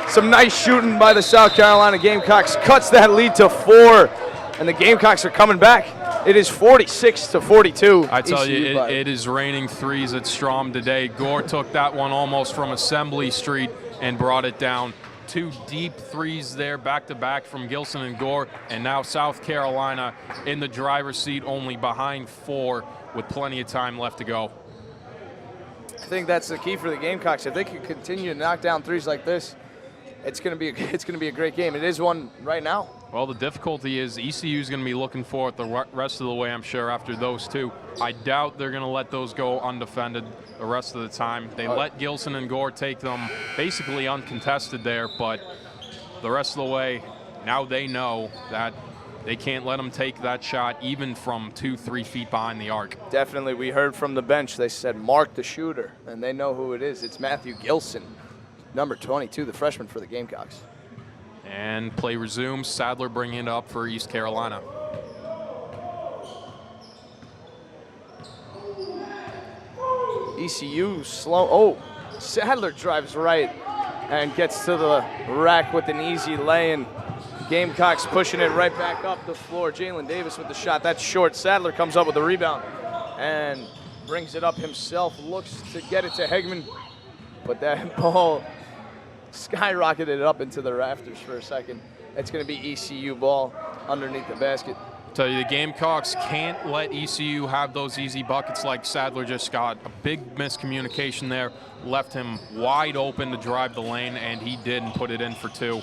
Some nice shooting by the South Carolina Gamecocks, cuts that lead to 4, and the Gamecocks are coming back. It is 46-42. I tell you, it is raining threes at Strom today. Gore took that one almost from Assembly Street and brought it down. 2 deep threes there, back-to-back from Gilson and Gore, and now South Carolina in the driver's seat, only behind 4 with plenty of time left to go. I think that's the key for the Gamecocks. If they can continue to knock down threes like this, it's going to be a great game. It is one right now. Well, the difficulty is ECU is going to be looking for it the rest of the way, I'm sure, after those 2. I doubt they're going to let those go undefended the rest of the time. They let Gilson and Gore take them basically uncontested there, but the rest of the way, now they know that they can't let them take that shot even from 2-3 feet behind the arc. Definitely. We heard from the bench. They said, mark the shooter, and they know who it is. It's Matthew Gilson, number 22, the freshman for the Gamecocks. And play resumes. Sadler bringing it up for East Carolina. ECU slow. Oh, Sadler drives right and gets to the rack with an easy lay-in. Gamecocks pushing it right back up the floor. Jalen Davis with the shot. That's short. Sadler comes up with the rebound and brings it up himself. Looks to get it to Hegman, but that ball skyrocketed up into the rafters for a second. It's going to be ECU ball underneath the basket. Tell you, the Gamecocks can't let ECU have those easy buckets like Sadler just got. A big miscommunication there. Left him wide open to drive the lane, and he did and put it in for 2.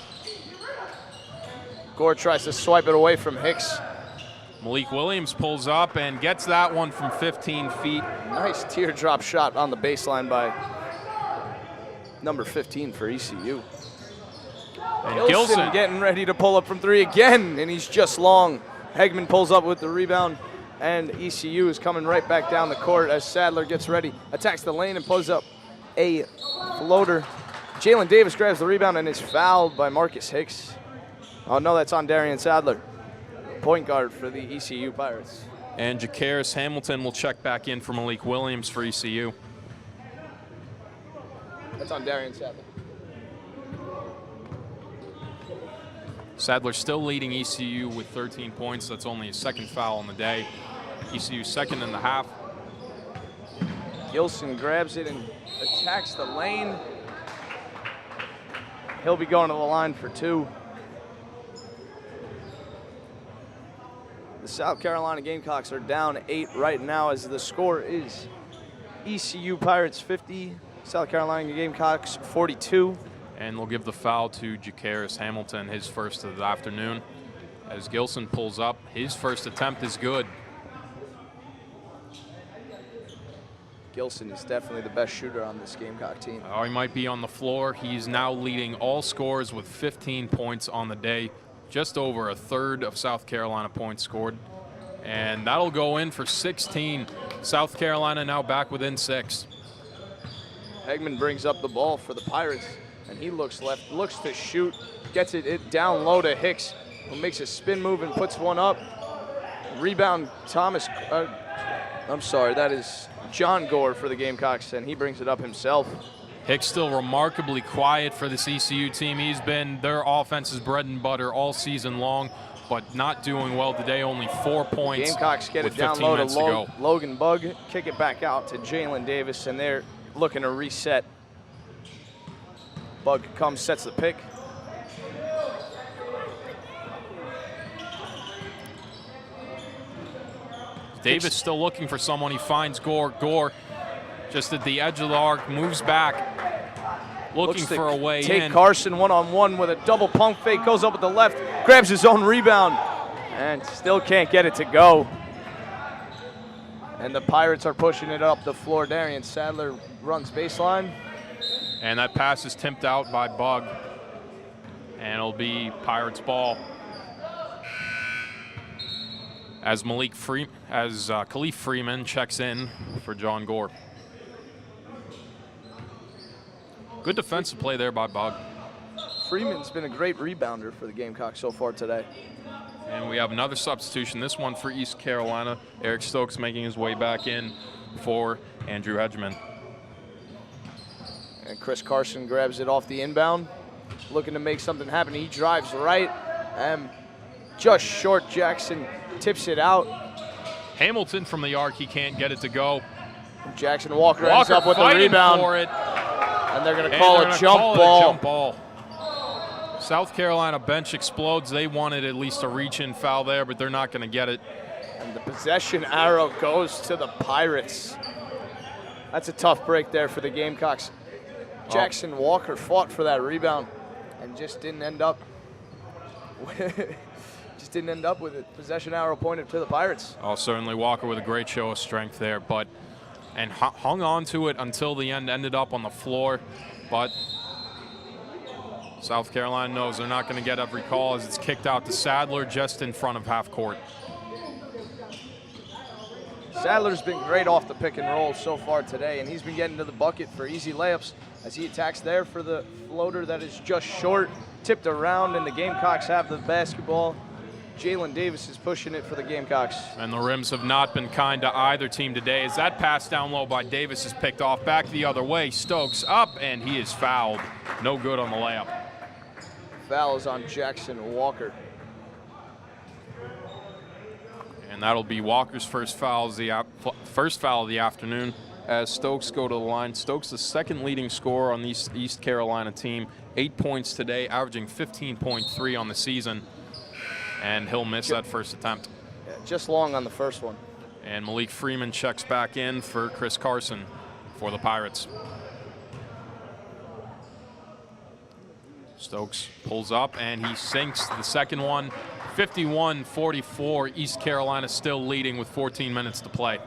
Gore tries to swipe it away from Hicks. Malik Williams pulls up and gets that one from 15 feet. Nice teardrop shot on the baseline by number 15 for ECU. And Gilson getting ready to pull up from 3 again, and he's just long. Hegman pulls up with the rebound, and ECU is coming right back down the court as Sadler gets ready, attacks the lane and pulls up a floater. Jalen Davis grabs the rebound and is fouled by Marcus Hicks. Oh no, that's on Darian Sadler, point guard for the ECU Pirates. And Jakaris Hamilton will check back in for Malik Williams for ECU. That's on Darian Sadler. Sadler still leading ECU with 13 points. That's only his 2nd foul on the day. ECU 2nd in the half. Gilson grabs it and attacks the lane. He'll be going to the line for 2. The South Carolina Gamecocks are down 8 right now as the score is ECU Pirates 50, South Carolina Gamecocks 42. And they'll give the foul to Jacaris Hamilton, his first of the afternoon. As Gilson pulls up, his first attempt is good. Gilson is definitely the best shooter on this Gamecock team. Oh, he might be on the floor. He's now leading all scorers with 15 points on the day. Just over a third of South Carolina points scored. And that'll go in for 16. South Carolina now back within 6. Hegman brings up the ball for the Pirates, and he looks left, looks to shoot, gets it down low to Hicks, who makes a spin move and puts one up. Rebound, that is John Gore for the Gamecocks, and he brings it up himself. Hicks still remarkably quiet for this ECU team. He's been their offense's bread and butter all season long, but not doing well today. Only 4 points. Gamecocks get it down low to Logan Bug, kick it back out to Jalen Davis, and they're looking to reset. Bug comes, sets the pick. Davis still looking for someone. He finds Gore. Gore just at the edge of the arc, moves back, looking for a way in. Take Carson one-on-one with a double pump fake, goes up with the left, grabs his own rebound, and still can't get it to go. And the Pirates are pushing it up the floor. Darian Sadler runs baseline. And that pass is tipped out by Bug. And it'll be Pirates ball. As Khalif Freeman checks in for John Gore. Good defensive play there by Bug. Freeman's been a great rebounder for the Gamecocks so far today. And we have another substitution, this one for East Carolina. Eric Stokes making his way back in for Andrew Hedgeman. And Chris Carson grabs it off the inbound, looking to make something happen. He drives right, and just short. Jackson tips it out. Hamilton from the arc, he can't get it to go. Jackson Walker ends up with the rebound. For it. And they're going to call a jump ball. South Carolina bench explodes. They wanted at least a reach-in foul there, but they're not going to get it. And the possession arrow goes to the Pirates. That's a tough break there for the Gamecocks. Jackson Walker fought for that rebound and just didn't end up with it. Possession arrow pointed to the Pirates. Oh, certainly Walker with a great show of strength there, and hung on to it until the end, ended up on the floor, but South Carolina knows they're not going to get every call as it's kicked out to Sadler just in front of half court. Sadler's been great off the pick and roll so far today, and he's been getting to the bucket for easy layups as he attacks there for the floater that is just short, tipped around, and the Gamecocks have the basketball. Jalen Davis is pushing it for the Gamecocks. And the rims have not been kind to either team today as that pass down low by Davis is picked off back the other way. Stokes up, and he is fouled. No good on the layup. Foul is on Jackson Walker. And that'll be Walker's first foul of the afternoon as Stokes go to the line. Stokes, the second leading scorer on the East Carolina team. 8 points today, averaging 15.3 on the season. And he'll miss that first attempt. Yeah, just long on the first one. And Malik Freeman checks back in for Chris Carson for the Pirates. Stokes pulls up and he sinks the second one. 51-44, East Carolina still leading with 14 minutes to play.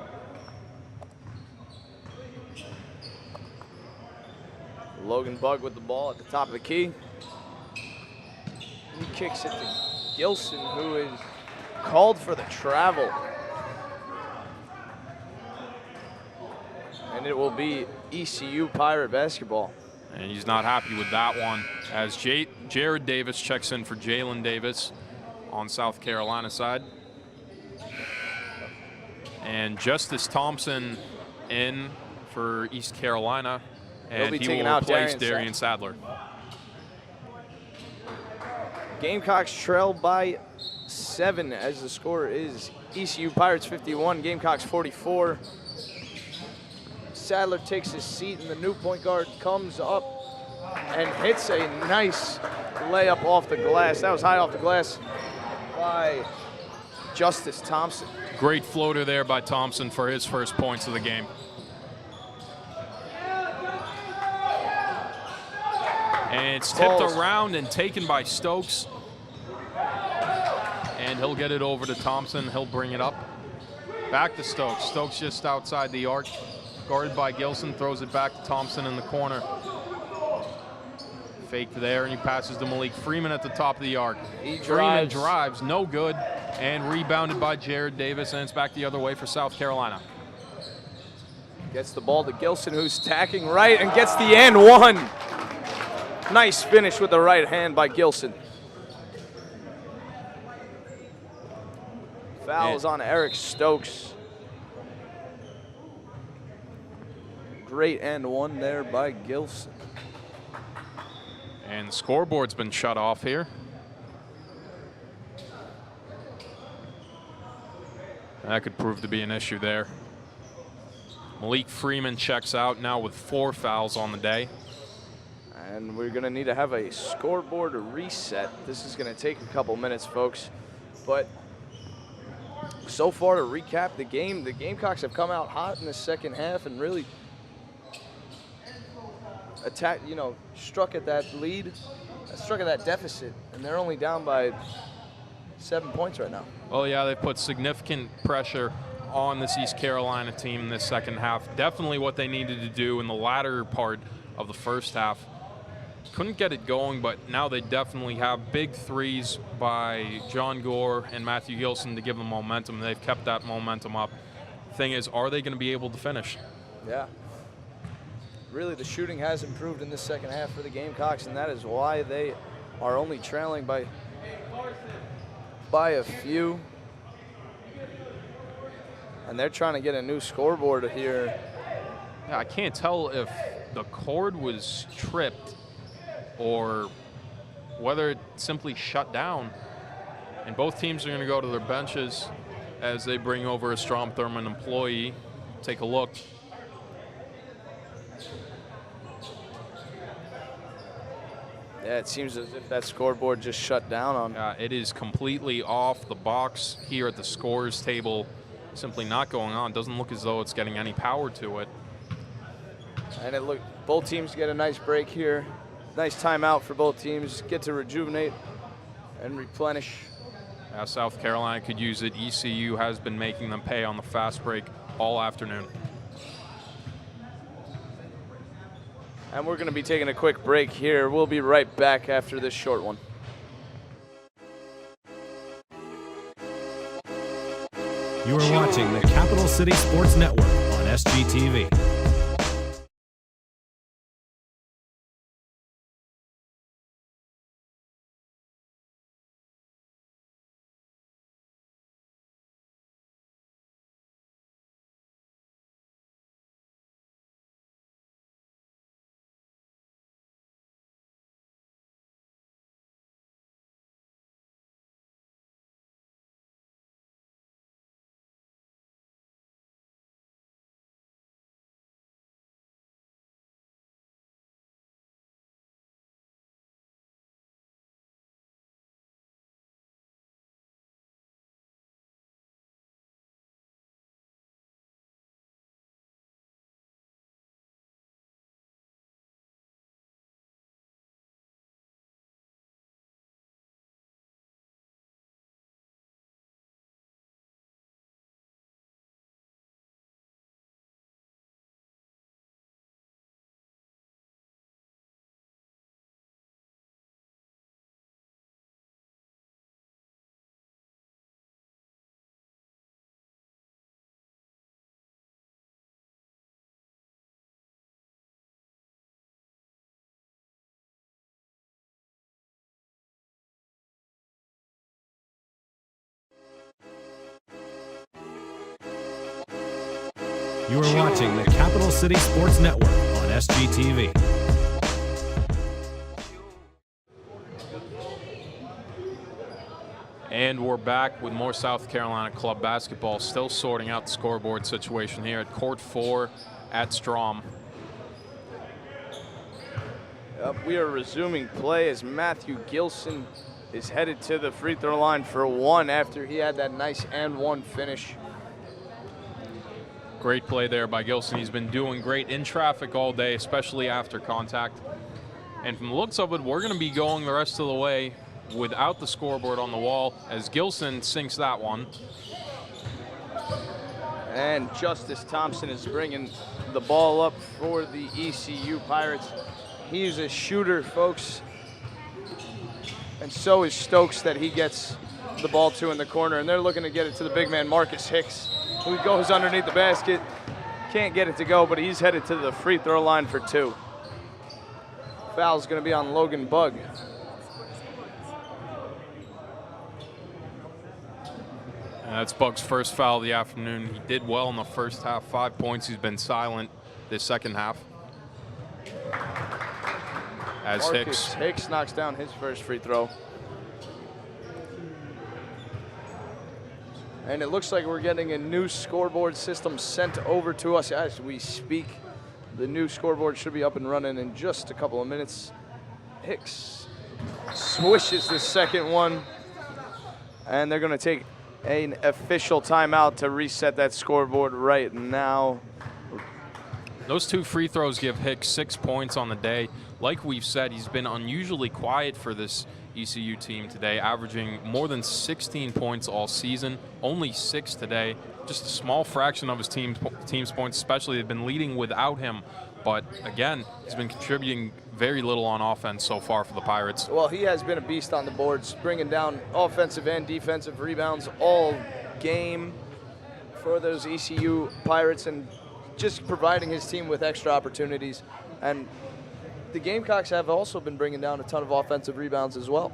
Logan Bug with the ball at the top of the key. He kicks it to Gilson, who is called for the travel. And it will be ECU Pirate basketball. And he's not happy with that one as Jared Davis checks in for Jalen Davis on South Carolina side. And Justice Thompson in for East Carolina. And he will replace Darian Sadler. Gamecocks trail by 7 as the score is ECU Pirates 51, Gamecocks 44. Sadler takes his seat and the new point guard comes up and hits a nice layup off the glass. That was high off the glass by Justice Thompson. Great floater there by Thompson for his first points of the game. And it's tipped around and taken by Stokes. And he'll get it over to Thompson. He'll bring it up. Back to Stokes. Stokes just outside the arc. Guarded by Gilson. Throws it back to Thompson in the corner. Fake there, and he passes to Malik Freeman at the top of the arc. Freeman drives, no good, and rebounded by Jared Davis, and it's back the other way for South Carolina. Gets the ball to Gilson, who's tacking right and gets the and one. Nice finish with the right hand by Gilson. Fouls on Eric Stokes. Great and one there by Gilson. And the scoreboard's been shut off here. That could prove to be an issue there. Malik Freeman checks out now with 4 fouls on the day. And we're going to need to have a scoreboard reset. This is going to take a couple minutes, folks. But so far, to recap the game, the Gamecocks have come out hot in the second half and really attacked, struck at that lead, struck at that deficit, and they're only down by 7 points right now. Oh yeah, they put significant pressure on this East Carolina team in this second half. Definitely what they needed to do in the latter part of the first half. Couldn't get it going, but now they definitely have big threes by John Gore and Matthew Gilson to give them momentum. They've kept that momentum up. Thing is, are they going to be able to finish? Yeah. Really, the shooting has improved in this second half for the Gamecocks, and that is why they are only trailing by a few. And they're trying to get a new scoreboard here. Yeah, I can't tell if the cord was tripped or whether it simply shut down. And both teams are going to go to their benches as they bring over a Strom Thurmond employee. Take a look. Yeah, it seems as if that scoreboard just shut down on. It is completely off the box here at the scores table. Simply not going on. Doesn't look as though it's getting any power to it. And both teams get a nice break here. Nice timeout for both teams. Get to rejuvenate and replenish. South Carolina could use it. ECU has been making them pay on the fast break all afternoon. And we're going to be taking a quick break here. We'll be right back after this short one. You are watching the Capital City Sports Network on SGTV. You are watching the Capital City Sports Network on SGTV. And we're back with more South Carolina Club Basketball, still sorting out the scoreboard situation here at Court 4 at Strom. We are resuming play as Matthew Gilson is headed to the free throw line for one after he had that nice and one finish. Great play there by Gilson. He's been doing great in traffic all day, especially after contact. And from the looks of it, we're going to be going the rest of the way without the scoreboard on the wall as Gilson sinks that one. And Justice Thompson is bringing the ball up for the ECU Pirates. He's a shooter, folks. And so is Stokes that he gets the ball to in the corner. And they're looking to get it to the big man, Marcus Hicks, who goes underneath the basket. Can't get it to go, but he's headed to the free throw line for two. Foul's going to be on Logan Bugg. And that's Bugg's first foul of the afternoon. He did well in the first half, 5 points. He's been silent this second half. As Marcus Hicks knocks down his first free throw. And it looks like we're getting a new scoreboard system sent over to us as we speak. The new scoreboard should be up and running in just a couple of minutes. Hicks swishes the second one. And they're going to take an official timeout to reset that scoreboard right now. Those two free throws give Hicks 6 points on the day. Like we've said, he's been unusually quiet for this ECU team today, averaging more than 16 points all season, only 6 today. Just a small fraction of his team's points, especially. They've been leading without him. But again, he's been contributing very little on offense so far for the Pirates. Well, he has been a beast on the boards, bringing down offensive and defensive rebounds all game for those ECU Pirates and just providing his team with extra opportunities. And the Gamecocks have also been bringing down a ton of offensive rebounds as well.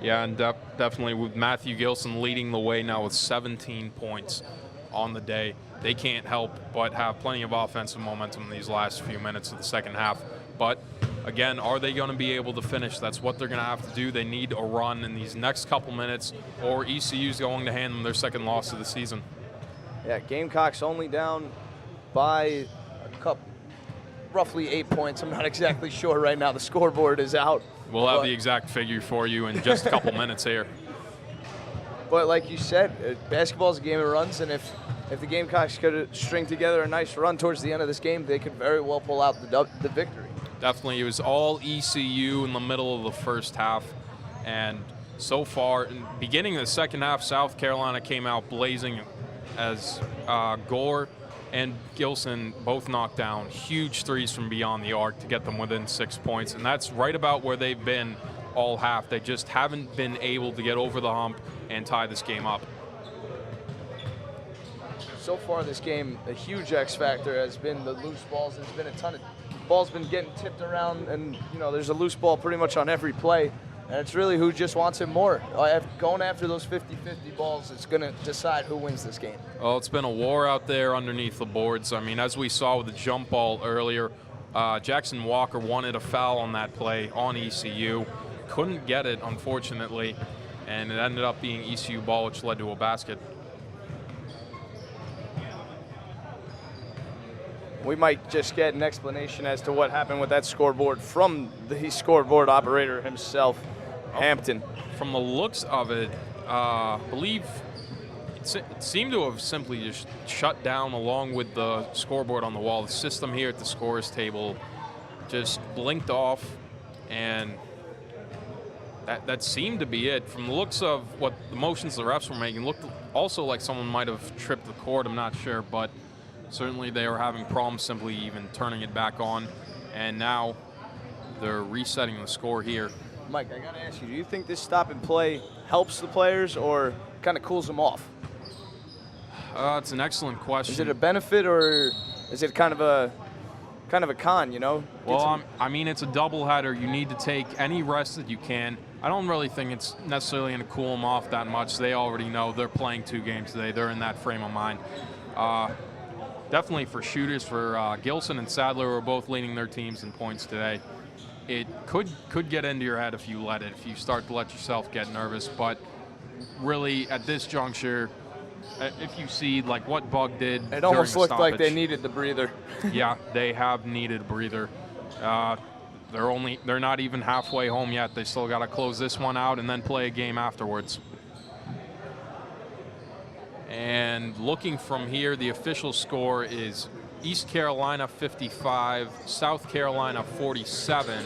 Yeah, and definitely with Matthew Gilson leading the way now with 17 points on the day. They can't help but have plenty of offensive momentum in these last few minutes of the second half. But again, are they going to be able to finish? That's what they're going to have to do. They need a run in these next couple minutes, or ECU's going to hand them their second loss of the season. Yeah, Gamecocks only down by roughly 8 points. I'm not exactly sure right now. The scoreboard is out. We'll have the exact figure for you in just a couple minutes here. But like you said, basketball is a game of runs, and if the Gamecocks could string together a nice run towards the end of this game, they could very well pull out the victory. Definitely. It was all ECU in the middle of the first half. And so far, in the beginning of the second half, South Carolina came out blazing as Gore and Gilson both knocked down huge threes from beyond the arc to get them within 6 points. And that's right about where they've been all half. They just haven't been able to get over the hump and tie this game up. So far this game, a huge X factor has been the loose balls. There's been a ton of balls been getting tipped around, and there's a loose ball pretty much on every play. And it's really who just wants it more. Going after those 50-50 balls, it's going to decide who wins this game. Well, it's been a war out there underneath the boards. I mean, as we saw with the jump ball earlier, Jackson Walker wanted a foul on that play on ECU. Couldn't get it, unfortunately, and it ended up being ECU ball, which led to a basket. We might just get an explanation as to what happened with that scoreboard from the scoreboard operator himself, Hampton. From the looks of it, I believe it seemed to have simply just shut down along with the scoreboard on the wall. The system here at the scorers table just blinked off, and that seemed to be it. From the looks of what the motions the refs were making, looked also like someone might have tripped the cord. I'm not sure, but certainly they were having problems simply even turning it back on, and now they're resetting the score here. Mike, I got to ask you, do you think this stop and play helps the players or kind of cools them off? It's an excellent question. Is it a benefit or is it kind of a con, Well, I mean, it's a doubleheader. You need to take any rest that you can. I don't really think it's necessarily going to cool them off that much. They already know they're playing 2 games today. They're in that frame of mind. Definitely for shooters, for Gilson and Sadler, who are both leading their teams in points today. It could get into your head if you let it, if you start to let yourself get nervous. But really, at this juncture, if you see like what Bug did, it almost looked like they needed the breather. Yeah, they have needed a breather. they're not even halfway home yet. They still got to close this one out and then play a game afterwards. And looking from here, the official score is East Carolina 55, South Carolina 47,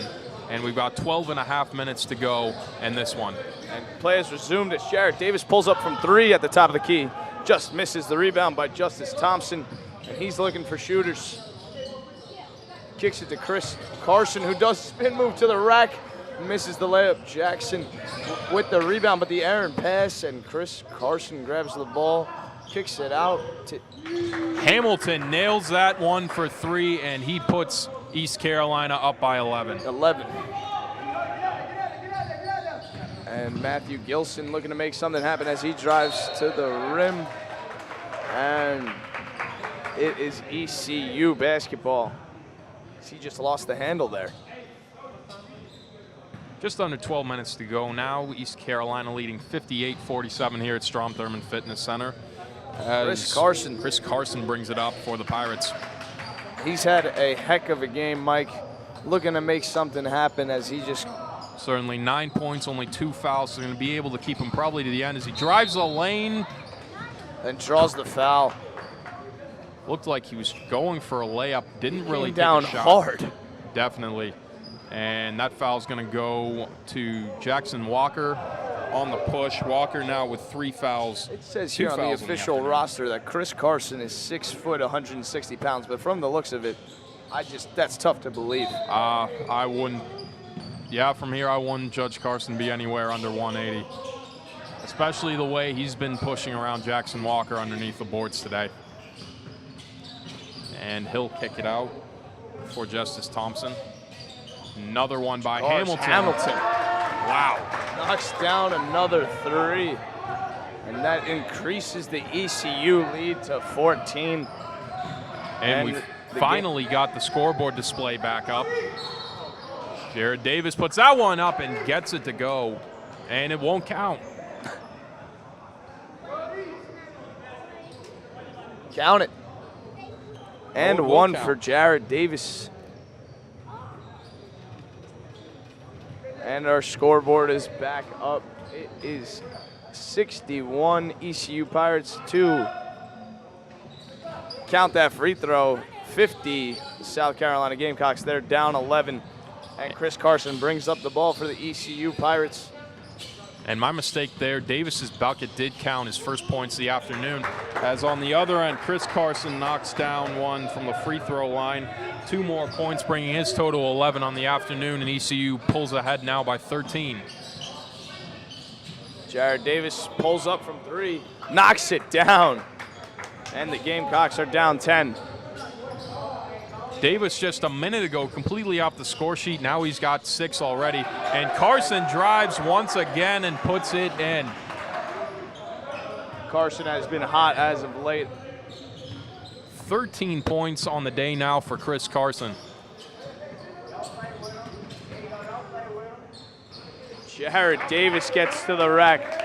and we've got 12.5 minutes to go in this one. And play has resumed as Jared Davis pulls up from 3 at the top of the key. Just misses the rebound by Justice Thompson, and he's looking for shooters. Kicks it to Chris Carson, who does spin move to the rack. Misses the layup. Jackson with the rebound, but the errant pass, and Chris Carson grabs the ball, kicks it out. Hamilton nails that one for 3, and he puts East Carolina up by 11. 11. And Matthew Gilson looking to make something happen as he drives to the rim. And it is ECU basketball. He just lost the handle there. Just under 12 minutes to go now. East Carolina leading 58-47 here at Strom Thurmond Fitness Center. Chris Carson brings it up for the Pirates. He's had a heck of a game, Mike. Looking to make something happen as he just... Certainly 9 points, only 2 fouls. So going to be able to keep him probably to the end as he drives the lane. And draws the foul. Looked like he was going for a layup. Didn't really take down a shot. hard. Definitely. And that foul's going to go to Jackson Walker on the push. Walker now with 3 fouls. It says here on the official roster that Chris Carson is 6 foot, 160 pounds. But from the looks of it, that's tough to believe. I wouldn't. Yeah, from here I wouldn't judge Carson be anywhere under 180. Especially the way he's been pushing around Jackson Walker underneath the boards today. And he'll kick it out for Justice Thompson. Another one by Hamilton. Wow. Knocks down another 3. And that increases the ECU lead to 14. And we've finally got the scoreboard display back up. Jared Davis puts that one up and gets it to go. And it won't count. Count it. And one for Jared Davis. And our scoreboard is back up. It is 61 ECU Pirates 2. Count that free throw. 50 South Carolina Gamecocks. They're down 11. And Chris Carson brings up the ball for the ECU Pirates. And my mistake there, Davis's bucket did count his first points of the afternoon. As on the other end, Chris Carson knocks down one from the free throw line. 2 more points, bringing his total 11 on the afternoon, and ECU pulls ahead now by 13. Jared Davis pulls up from 3, knocks it down, and the Gamecocks are down 10. Davis just a minute ago completely off the score sheet. Now he's got 6 already. And Carson drives once again and puts it in. Carson has been hot as of late. 13 points on the day now for Chris Carson. Jared Davis gets to the rack.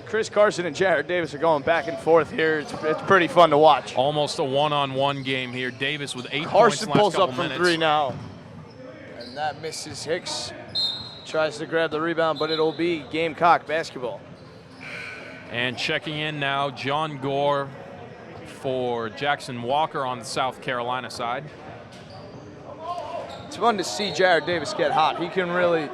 Chris Carson and Jared Davis are going back and forth here. It's pretty fun to watch. Almost a one-on-one game here. Davis with 8 Carson points last couple pulls up from 3 now. And that misses. Hicks tries to grab the rebound, but it'll be Gamecock basketball. And checking in now, John Gore for Jackson Walker on the South Carolina side. It's fun to see Jared Davis get hot. He can really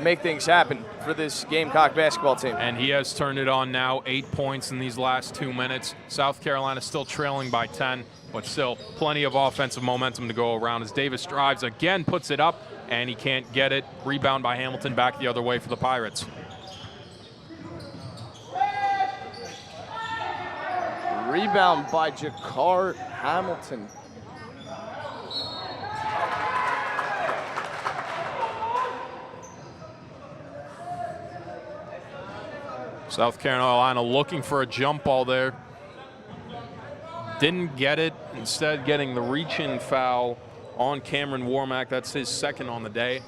make things happen for this Gamecock basketball team. And he has turned it on now, 8 points in these last 2 minutes. South Carolina still trailing by 10, but still plenty of offensive momentum to go around as Davis drives again, puts it up, and he can't get it. Rebound by Hamilton, back the other way for the Pirates. Rebound by Jakar Hamilton. South Carolina looking for a jump ball there. Didn't get it, instead getting the reach-in foul on Cameron Warmack. That's his 2nd on the day.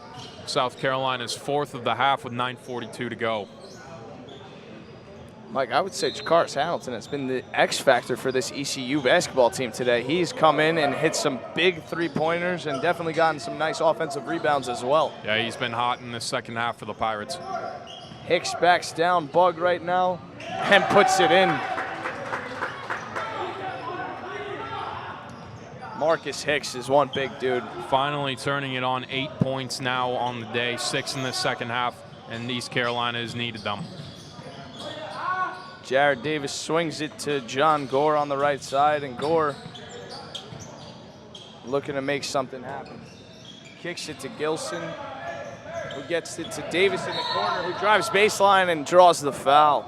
South Carolina's 4th of the half with 9:42 to go. Mike, I would say Jakaris Hamilton has been the X factor for this ECU basketball team today. He's come in and hit some big three-pointers and definitely gotten some nice offensive rebounds as well. Yeah, he's been hot in the second half for the Pirates. Hicks backs down Bug right now and puts it in. Marcus Hicks is one big dude. Finally turning it on, 8 points now on the day, 6 in the second half, and East Carolina has needed them. Jared Davis swings it to John Gore on the right side, and Gore looking to make something happen. Kicks it to Gilson, who gets it to Davis in the corner, who drives baseline and draws the foul.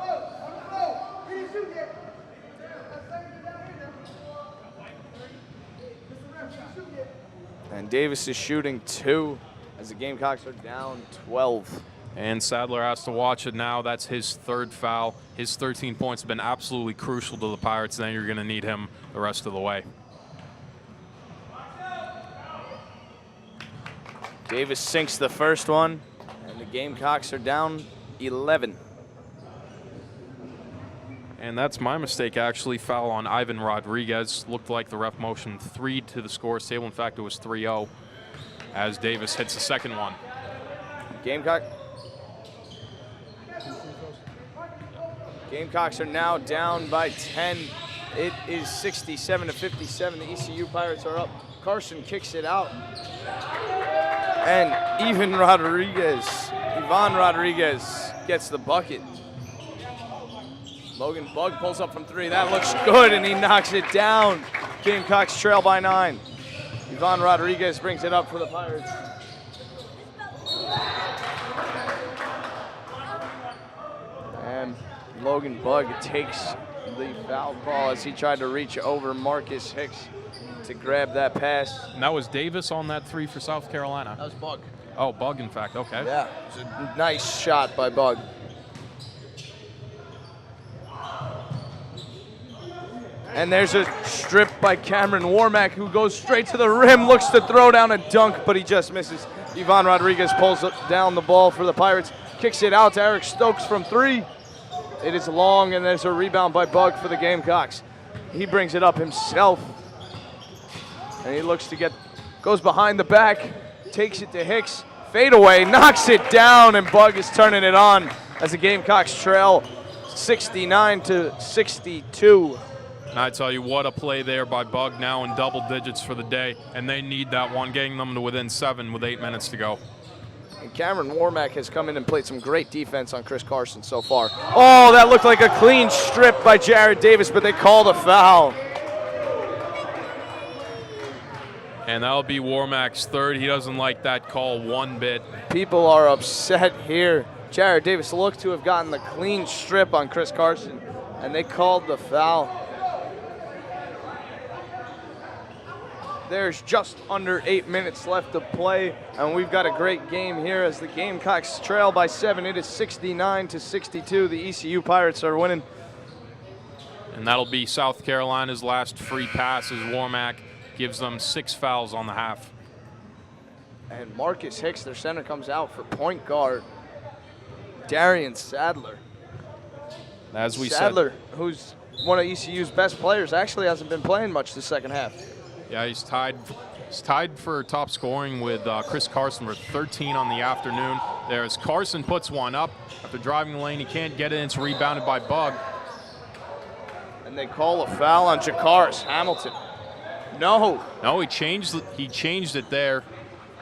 And Davis is shooting 2 as the Gamecocks are down 12. And Sadler has to watch it now. That's his 3rd foul. His 13 points have been absolutely crucial to the Pirates. Then you're going to need him the rest of the way. Davis sinks the first one, and the Gamecocks are down 11. And that's my mistake, actually. Foul on Ivan Rodriguez. Looked like the ref motioned 3 to the scores table. In fact, it was 3-0 as Davis hits the second one. Gamecocks are now down by 10. It is 67-57. The ECU Pirates are up. Carson kicks it out. And Ivan Rodriguez gets the bucket. Logan Bug pulls up from 3. That looks good, and he knocks it down. Gamecocks trail by 9. Ivan Rodriguez brings it up for the Pirates. And Logan Bug takes the foul call as he tried to reach over Marcus Hicks to grab that pass. And that was Davis on that 3 for South Carolina. That was Bug. Oh, Bug, in fact. Okay. Yeah, it was a nice shot by Bug. And there's a strip by Cameron Warmack, who goes straight to the rim, looks to throw down a dunk, but he just misses. Ivan Rodriguez pulls down the ball for the Pirates, kicks it out to Eric Stokes from 3. It is long, and there's a rebound by Bug for the Gamecocks. He brings it up himself, and he looks to goes behind the back, takes it to Hicks, fadeaway, knocks it down, and Bug is turning it on as the Gamecocks trail 69-62. And I tell you, what a play there by Bug, now in double digits for the day, and they need that one, getting them to within 7 with 8 minutes to go. And Cameron Warmack has come in and played some great defense on Chris Carson so far. Oh, that looked like a clean strip by Jared Davis, but they called a foul. And that'll be Warmack's 3rd. He doesn't like that call one bit. People are upset here. Jared Davis looked to have gotten the clean strip on Chris Carson, and they called the foul. There's just under 8 minutes left to play, and we've got a great game here as the Gamecocks trail by 7. It is 69-62. The ECU Pirates are winning. And that'll be South Carolina's last free pass as Warmack gives them 6 fouls on the half. And Marcus Hicks, their center, comes out for point guard Darian Sadler. As we Sadler, who's one of ECU's best players, actually hasn't been playing much the second half. Yeah, he's tied for top scoring with Chris Carson with 13 on the afternoon. There's Carson puts one up after driving the lane. He can't get it. It's rebounded by Bug. And they call a foul on Jakaris Hamilton. No, he changed it there.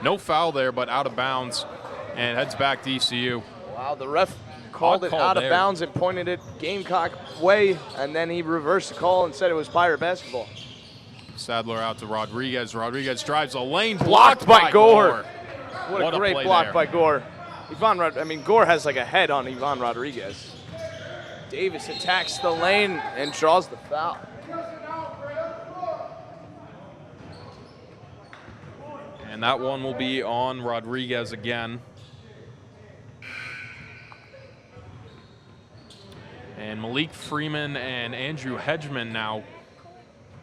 No foul there, but out of bounds, and heads back to ECU. Wow, the ref called it out of bounds and pointed it Gamecock way, and then he reversed the call and said it was Pirate basketball. Sadler out to Rodriguez. Rodriguez drives a lane, blocked by Gore. What a great block there by Gore. Gore has like a head on Ivan Rodriguez. Davis attacks the lane and draws the foul. And that one will be on Rodriguez again. And Malik Freeman and Andrew Hedgeman now.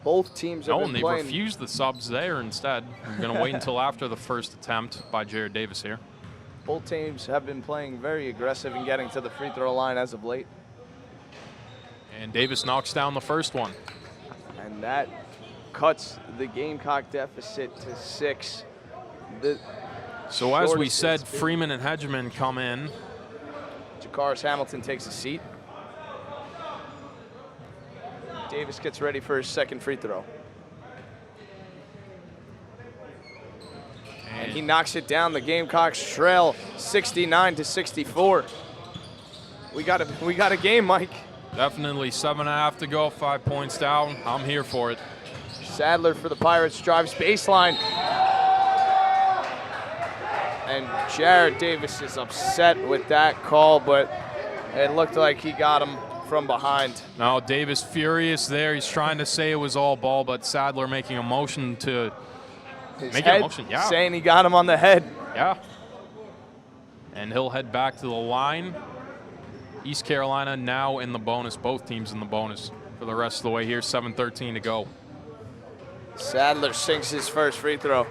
Both teams have been they playing. refused the subs there instead. We're going to wait until after the first attempt by Jared Davis here. Both teams have been playing very aggressive and getting to the free throw line as of late. And Davis knocks down the first one. And that cuts the Gamecock deficit to 6. So as we said, Freeman and Hedgeman come in. Jakaris Hamilton takes a seat. Davis gets ready for his second free throw. And he knocks it down. The Gamecocks trail 69-64. We got a game, Mike. Definitely 7.5 to go, 5 points down. I'm here for it. Sadler for the Pirates drives baseline. And Jared Davis is upset with that call, but it looked like he got him from behind. Now Davis furious there. He's trying to say it was all ball, but Sadler making a motion to make a motion. Yeah. Saying he got him on the head. Yeah. And he'll head back to the line. East Carolina now in the bonus, both teams in the bonus for the rest of the way here. 7:13 to go. Sadler sinks his first free throw.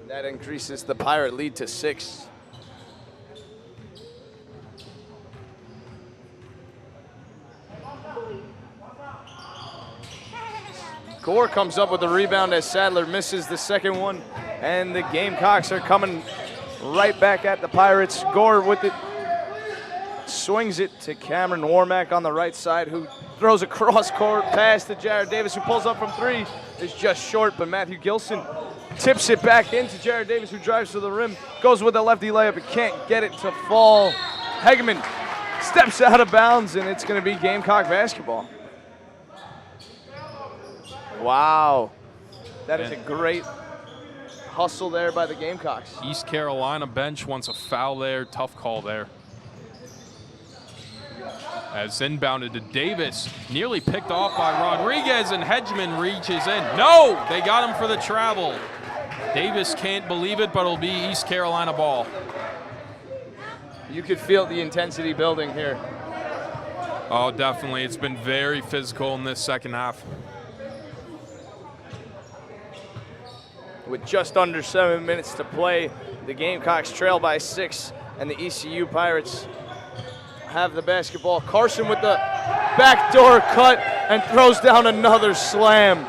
That increases the Pirate lead to 6. Gore comes up with the rebound as Sadler misses the second one, and the Gamecocks are coming right back at the Pirates. Gore with it, swings it to Cameron Warmack on the right side, who throws a cross-court pass to Jared Davis, who pulls up from 3. Is just short, but Matthew Gilson tips it back into Jared Davis, who drives to the rim, goes with a lefty layup, but can't get it to fall. Hegeman steps out of bounds, and it's going to be Gamecock basketball. Wow. That is a great hustle there by the Gamecocks. East Carolina bench wants a foul there. Tough call there. As inbounded to Davis, nearly picked off by Rodriguez, and Hedgeman reaches in. No, they got him for the travel. Davis can't believe it, but it'll be East Carolina ball. You could feel the intensity building here. Oh, definitely. It's been very physical in this second half. With just under 7 minutes to play, the Gamecocks trail by 6, and the ECU Pirates have the basketball. Carson with the backdoor cut and throws down another slam.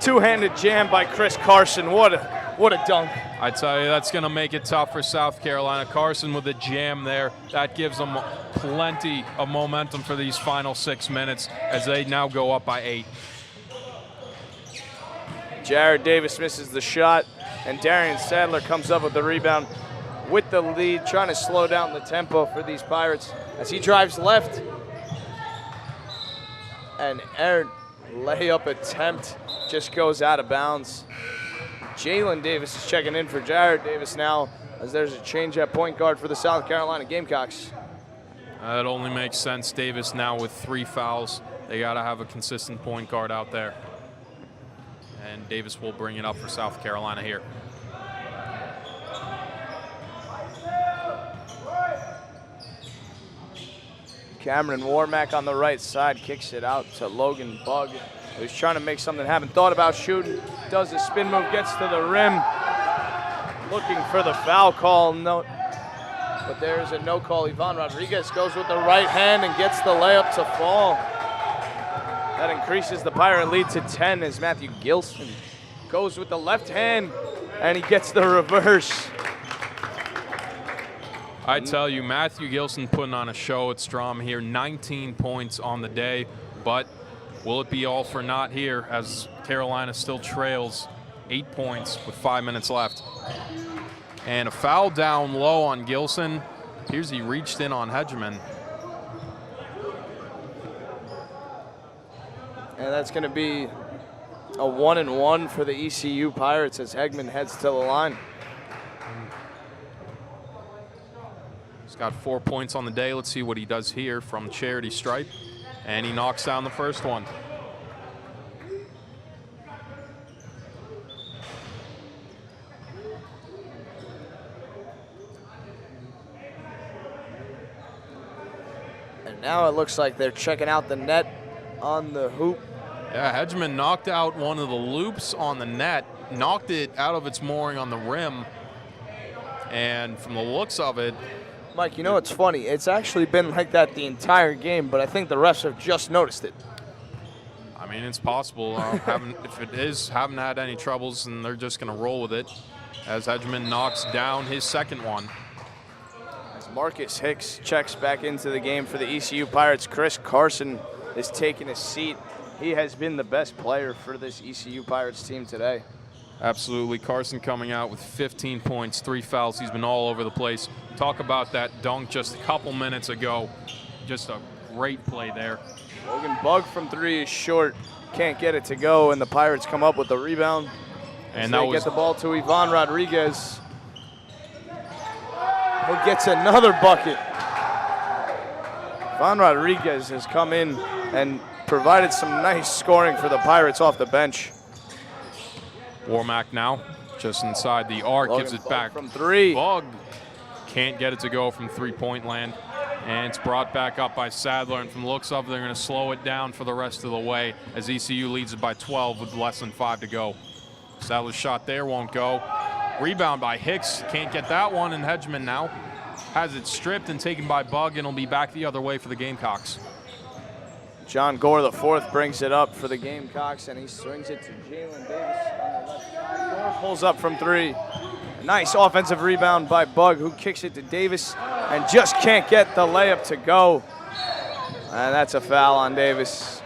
Two-handed jam by Chris Carson. What a dunk. I tell you, that's going to make it tough for South Carolina. Carson with a jam there. That gives them plenty of momentum for these final 6 minutes as they now go up by 8. Jared Davis misses the shot, and Darian Sadler comes up with the rebound with the lead, trying to slow down the tempo for these Pirates as he drives left. And Aaron layup attempt just goes out of bounds. Jalen Davis is checking in for Jared Davis now, as there's a change at point guard for the South Carolina Gamecocks. That only makes sense. Davis now with 3 fouls. They got to have a consistent point guard out there. And Davis will bring it up for South Carolina here. Cameron Warmack on the right side kicks it out to Logan Bugg, who's trying to make something happen. Thought about shooting, does a spin move, gets to the rim, looking for the foul call. No, but there's a no call. Ivan Rodriguez goes with the right hand and gets the layup to fall. That increases the Pirate lead to 10 as Matthew Gilson goes with the left hand, and he gets the reverse. I tell you, Matthew Gilson putting on a show at Strom here. 19 points on the day, but will it be all for naught here as Carolina still trails 8 points with 5 minutes left? And a foul down low on Gilson. Appears he reached in on Hedgeman. And that's going to be a 1-and-1 for the ECU Pirates as Hegman heads to the line. He's got 4 points on the day. Let's see what he does here from charity stripe. And he knocks down the first one. And now it looks like they're checking out the net on the hoop. Yeah, Hedgeman knocked out one of the loops on the net, knocked it out of its mooring on the rim. And from the looks of it, Mike, you know what's funny? It's actually been like that the entire game, but I think the refs have just noticed it. I mean, it's possible. If it is, haven't had any troubles, and they're just going to roll with it as Hedgeman knocks down his second one. As Marcus Hicks checks back into the game for the ECU Pirates, Chris Carson is taking a seat. He has been the best player for this ECU Pirates team today. Absolutely. Carson coming out with 15 points, 3 fouls. He's been all over the place. Talk about that dunk just a couple minutes ago. Just a great play there. Logan Bug from 3 is short. Can't get it to go, and the Pirates come up with the rebound. And they get the ball to Ivan Rodriguez, who gets another bucket. Ivan Rodriguez has come in and provided some nice scoring for the Pirates off the bench. Warmack now, just inside the arc, Logan gives it Bug back. from 3. Bug can't get it to go from three-point land. And it's brought back up by Sadler, and from the looks of it, they're going to slow it down for the rest of the way as ECU leads it by 12 with less than 5 to go. Sadler's shot there won't go. Rebound by Hicks, can't get that one, and Hedgeman now has it stripped and taken by Bug, and it'll be back the other way for the Gamecocks. John Gore, the 4th, brings it up for the Gamecocks, and he swings it to Jalen Davis on the left side. Gore pulls up from 3. A nice offensive rebound by Bug, who kicks it to Davis and just can't get the layup to go. And that's a foul on Davis.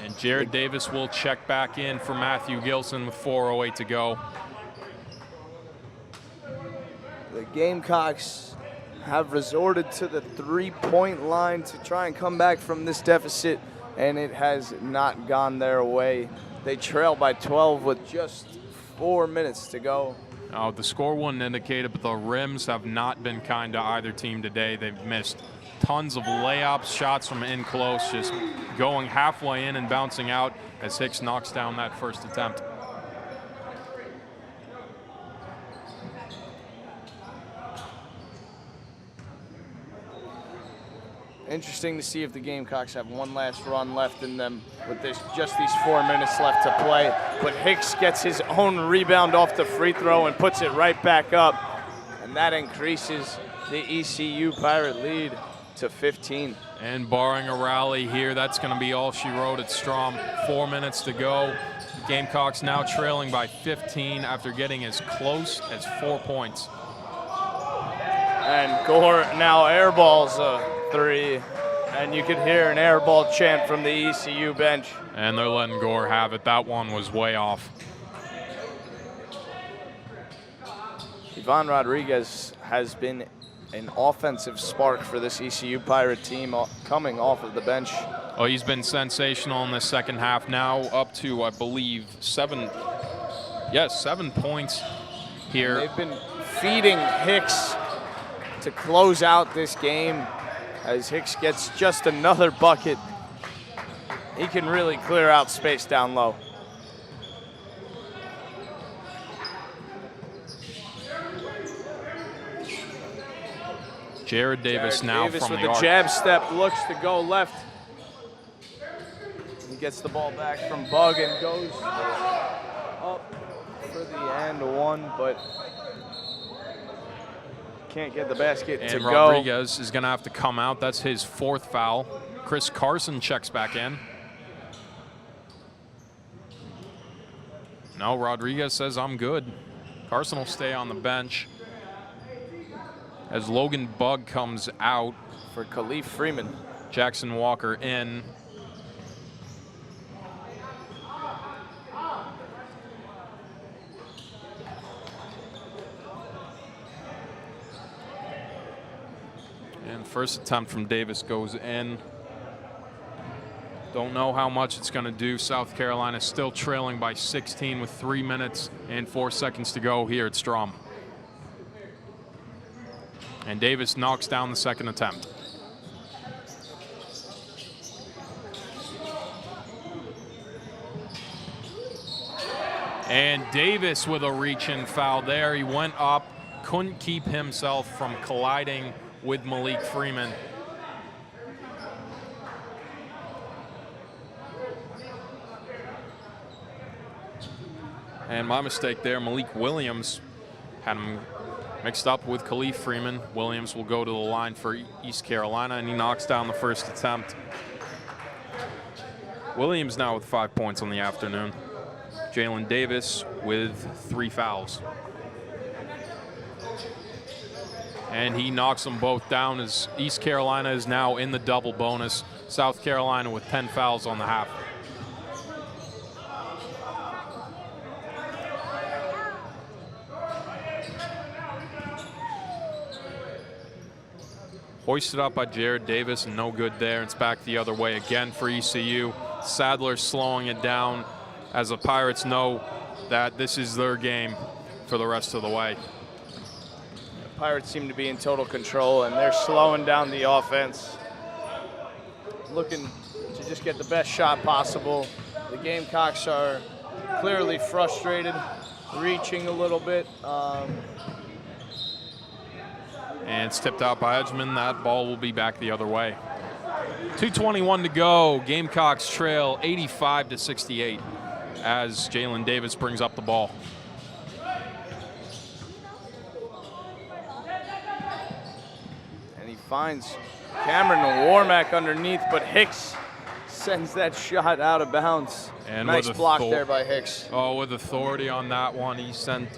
And Jared Davis will check back in for Matthew Gilson with 4:08 to go. The Gamecocks have resorted to the 3-point line to try and come back from this deficit, and it has not gone their way. They trail by 12 with just 4 minutes to go. Oh, the score wouldn't indicate it, but the rims have not been kind to either team today. They've missed tons of layups, shots from in close, just going halfway in and bouncing out as Hicks knocks down that first attempt. Interesting to see if the Gamecocks have one last run left in them with just these 4 minutes left to play. But Hicks gets his own rebound off the free throw and puts it right back up. And that increases the ECU Pirate lead to 15. And barring a rally here, that's going to be all she wrote at Strom. 4 minutes to go. Gamecocks now trailing by 15 after getting as close as 4 points. And Gore now airballs a 3, and you could hear an airball chant from the ECU bench. And they're letting Gore have it. That one was way off. Ivan Rodriguez has been an offensive spark for this ECU Pirate team coming off of the bench. Oh, he's been sensational in the second half, now up to, I believe, 7 points here. They've been feeding Hicks to close out this game as Hicks gets just another bucket. He can really clear out space down low. Jared Davis now Davis from with the the arc. jab step, looks to go left. He gets the ball back from Bug and goes up for the and one, but can't get the basket to And go. Rodriguez is going to have to come out. That's his 4th foul. Chris Carson checks back in. No, Rodriguez says, I'm good. Carson will stay on the bench as Logan Bug comes out. For Khalif Freeman. Jackson Walker in. And first attempt from Davis goes in. Don't know how much it's going to do. South Carolina still trailing by 16 with 3 minutes and 4 seconds to go here at Strom. And Davis knocks down the second attempt. And Davis with a reach-in foul there. He went up, couldn't keep himself from colliding with Malik Freeman. And my mistake there, Malik Williams had him mixed up with Khalif Freeman. Williams will go to the line for East Carolina, and he knocks down the first attempt. Williams now with 5 points on the afternoon. Jalen Davis with 3 fouls. And he knocks them both down as East Carolina is now in the double bonus. South Carolina with 10 fouls on the half. Hoisted up by Jared Davis, and no good there. It's back the other way again for ECU. Sadler slowing it down as the Pirates know that this is their game for the rest of the way. The Pirates seem to be in total control, and they're slowing down the offense, looking to just get the best shot possible. The Gamecocks are clearly frustrated, reaching a little bit. And it's tipped out by Edgman. That ball will be back the other way. 2:21 to go. Gamecocks trail 85-68 as Jalen Davis brings up the ball. And he finds Cameron Warmack underneath, but Hicks sends that shot out of bounds. And nice block there by Hicks. Oh, with authority on that one. He sent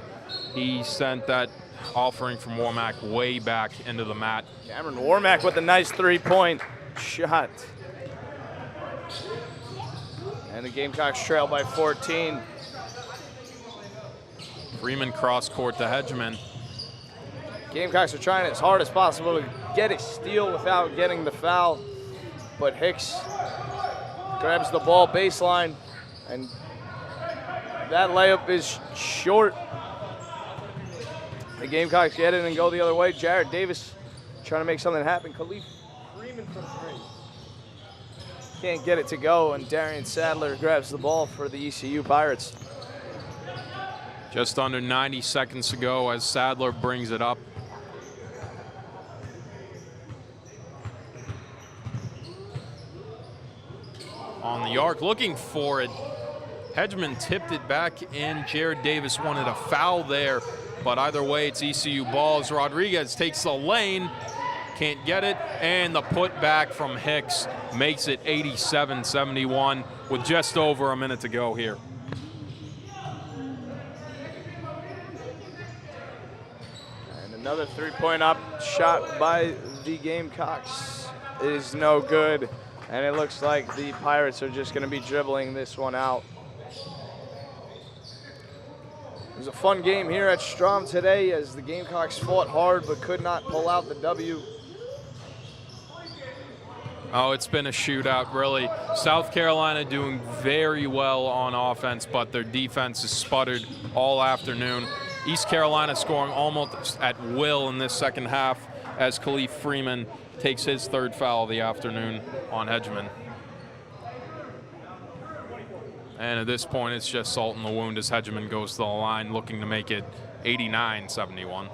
that offering from Warmack way back into the mat. Cameron Warmack with a nice three-point shot. And the Gamecocks trail by 14. Freeman cross court to Hedgeman. Gamecocks are trying as hard as possible to get a steal without getting the foul, but Hicks grabs the ball baseline, and that layup is short. The Gamecocks get it and go the other way. Jared Davis trying to make something happen. Khalif Freeman from three. Can't get it to go, and Darian Sadler grabs the ball for the ECU Pirates. Just under 90 seconds to go as Sadler brings it up. On the arc, looking for it. Hedgeman tipped it back in. Jared Davis wanted a foul there, but either way, it's ECU ball as Rodriguez takes the lane, can't get it, and the putback from Hicks makes it 87-71 with just over a minute to go here. And another three-point shot by the Gamecocks is no good, and it looks like the Pirates are just going to be dribbling this one out. It was a fun game here at Strom today as the Gamecocks fought hard but could not pull out the W. Oh, it's been a shootout, really. South Carolina doing very well on offense, but their defense has sputtered all afternoon. East Carolina scoring almost at will in this second half as Khalif Freeman takes his third foul of the afternoon on Hedgeman. And at this point, it's just salt in the wound as Hedgeman goes to the line looking to make it 89-71.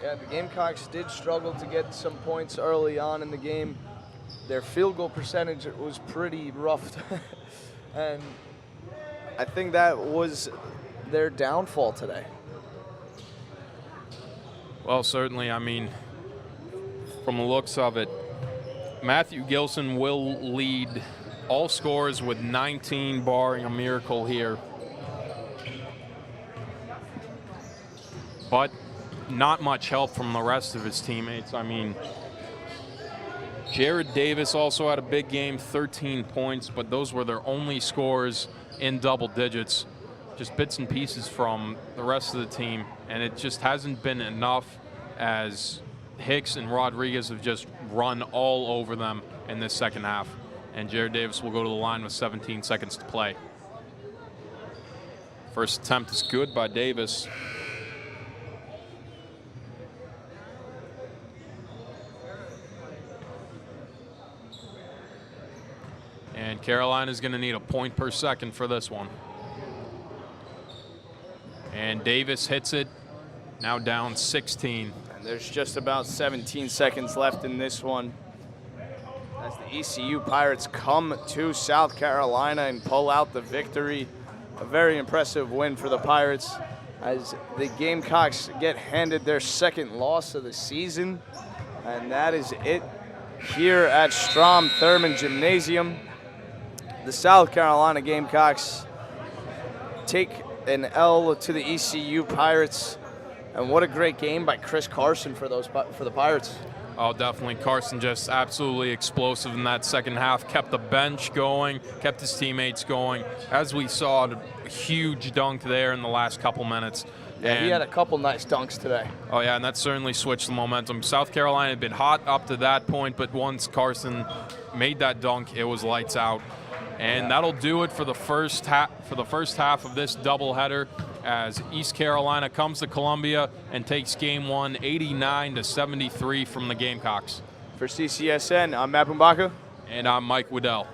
Yeah, the Gamecocks did struggle to get some points early on in the game. Their field goal percentage was pretty rough. And I think that was their downfall today. Well, certainly, I mean, from the looks of it, Matthew Gilson will lead all scorers with 19, barring a miracle here. But not much help from the rest of his teammates. I mean, Jared Davis also had a big game, 13 points, but those were their only scores in double digits. Just bits and pieces from the rest of the team, and it just hasn't been enough as Hicks and Rodriguez have just run all over them in this second half. And Jared Davis will go to the line with 17 seconds to play. First attempt is good by Davis. And Carolina's going to need a point per second for this one. And Davis hits it, now down 16. And there's just about 17 seconds left in this one as the ECU Pirates come to South Carolina and pull out the victory a very impressive win for the Pirates as the Gamecocks get handed their second loss of the season. And that is it here at Strom Thurmond Gymnasium. The South Carolina Gamecocks take an L to the ECU Pirates. And what a great game by Chris Carson for the Pirates. Oh, definitely. Carson just absolutely explosive in that second half. Kept the bench going, kept his teammates going. As we saw, a huge dunk there in the last couple minutes. Yeah, he had a couple nice dunks today. Oh, yeah, and that certainly switched the momentum. South Carolina had been hot up to that point, but once Carson made that dunk, it was lights out. And that'll do it for the first half of this doubleheader, as East Carolina comes to Columbia and takes game one 89-73 from the Gamecocks. For CCSN, I'm Matt Bumbaca. And I'm Mike Woodel.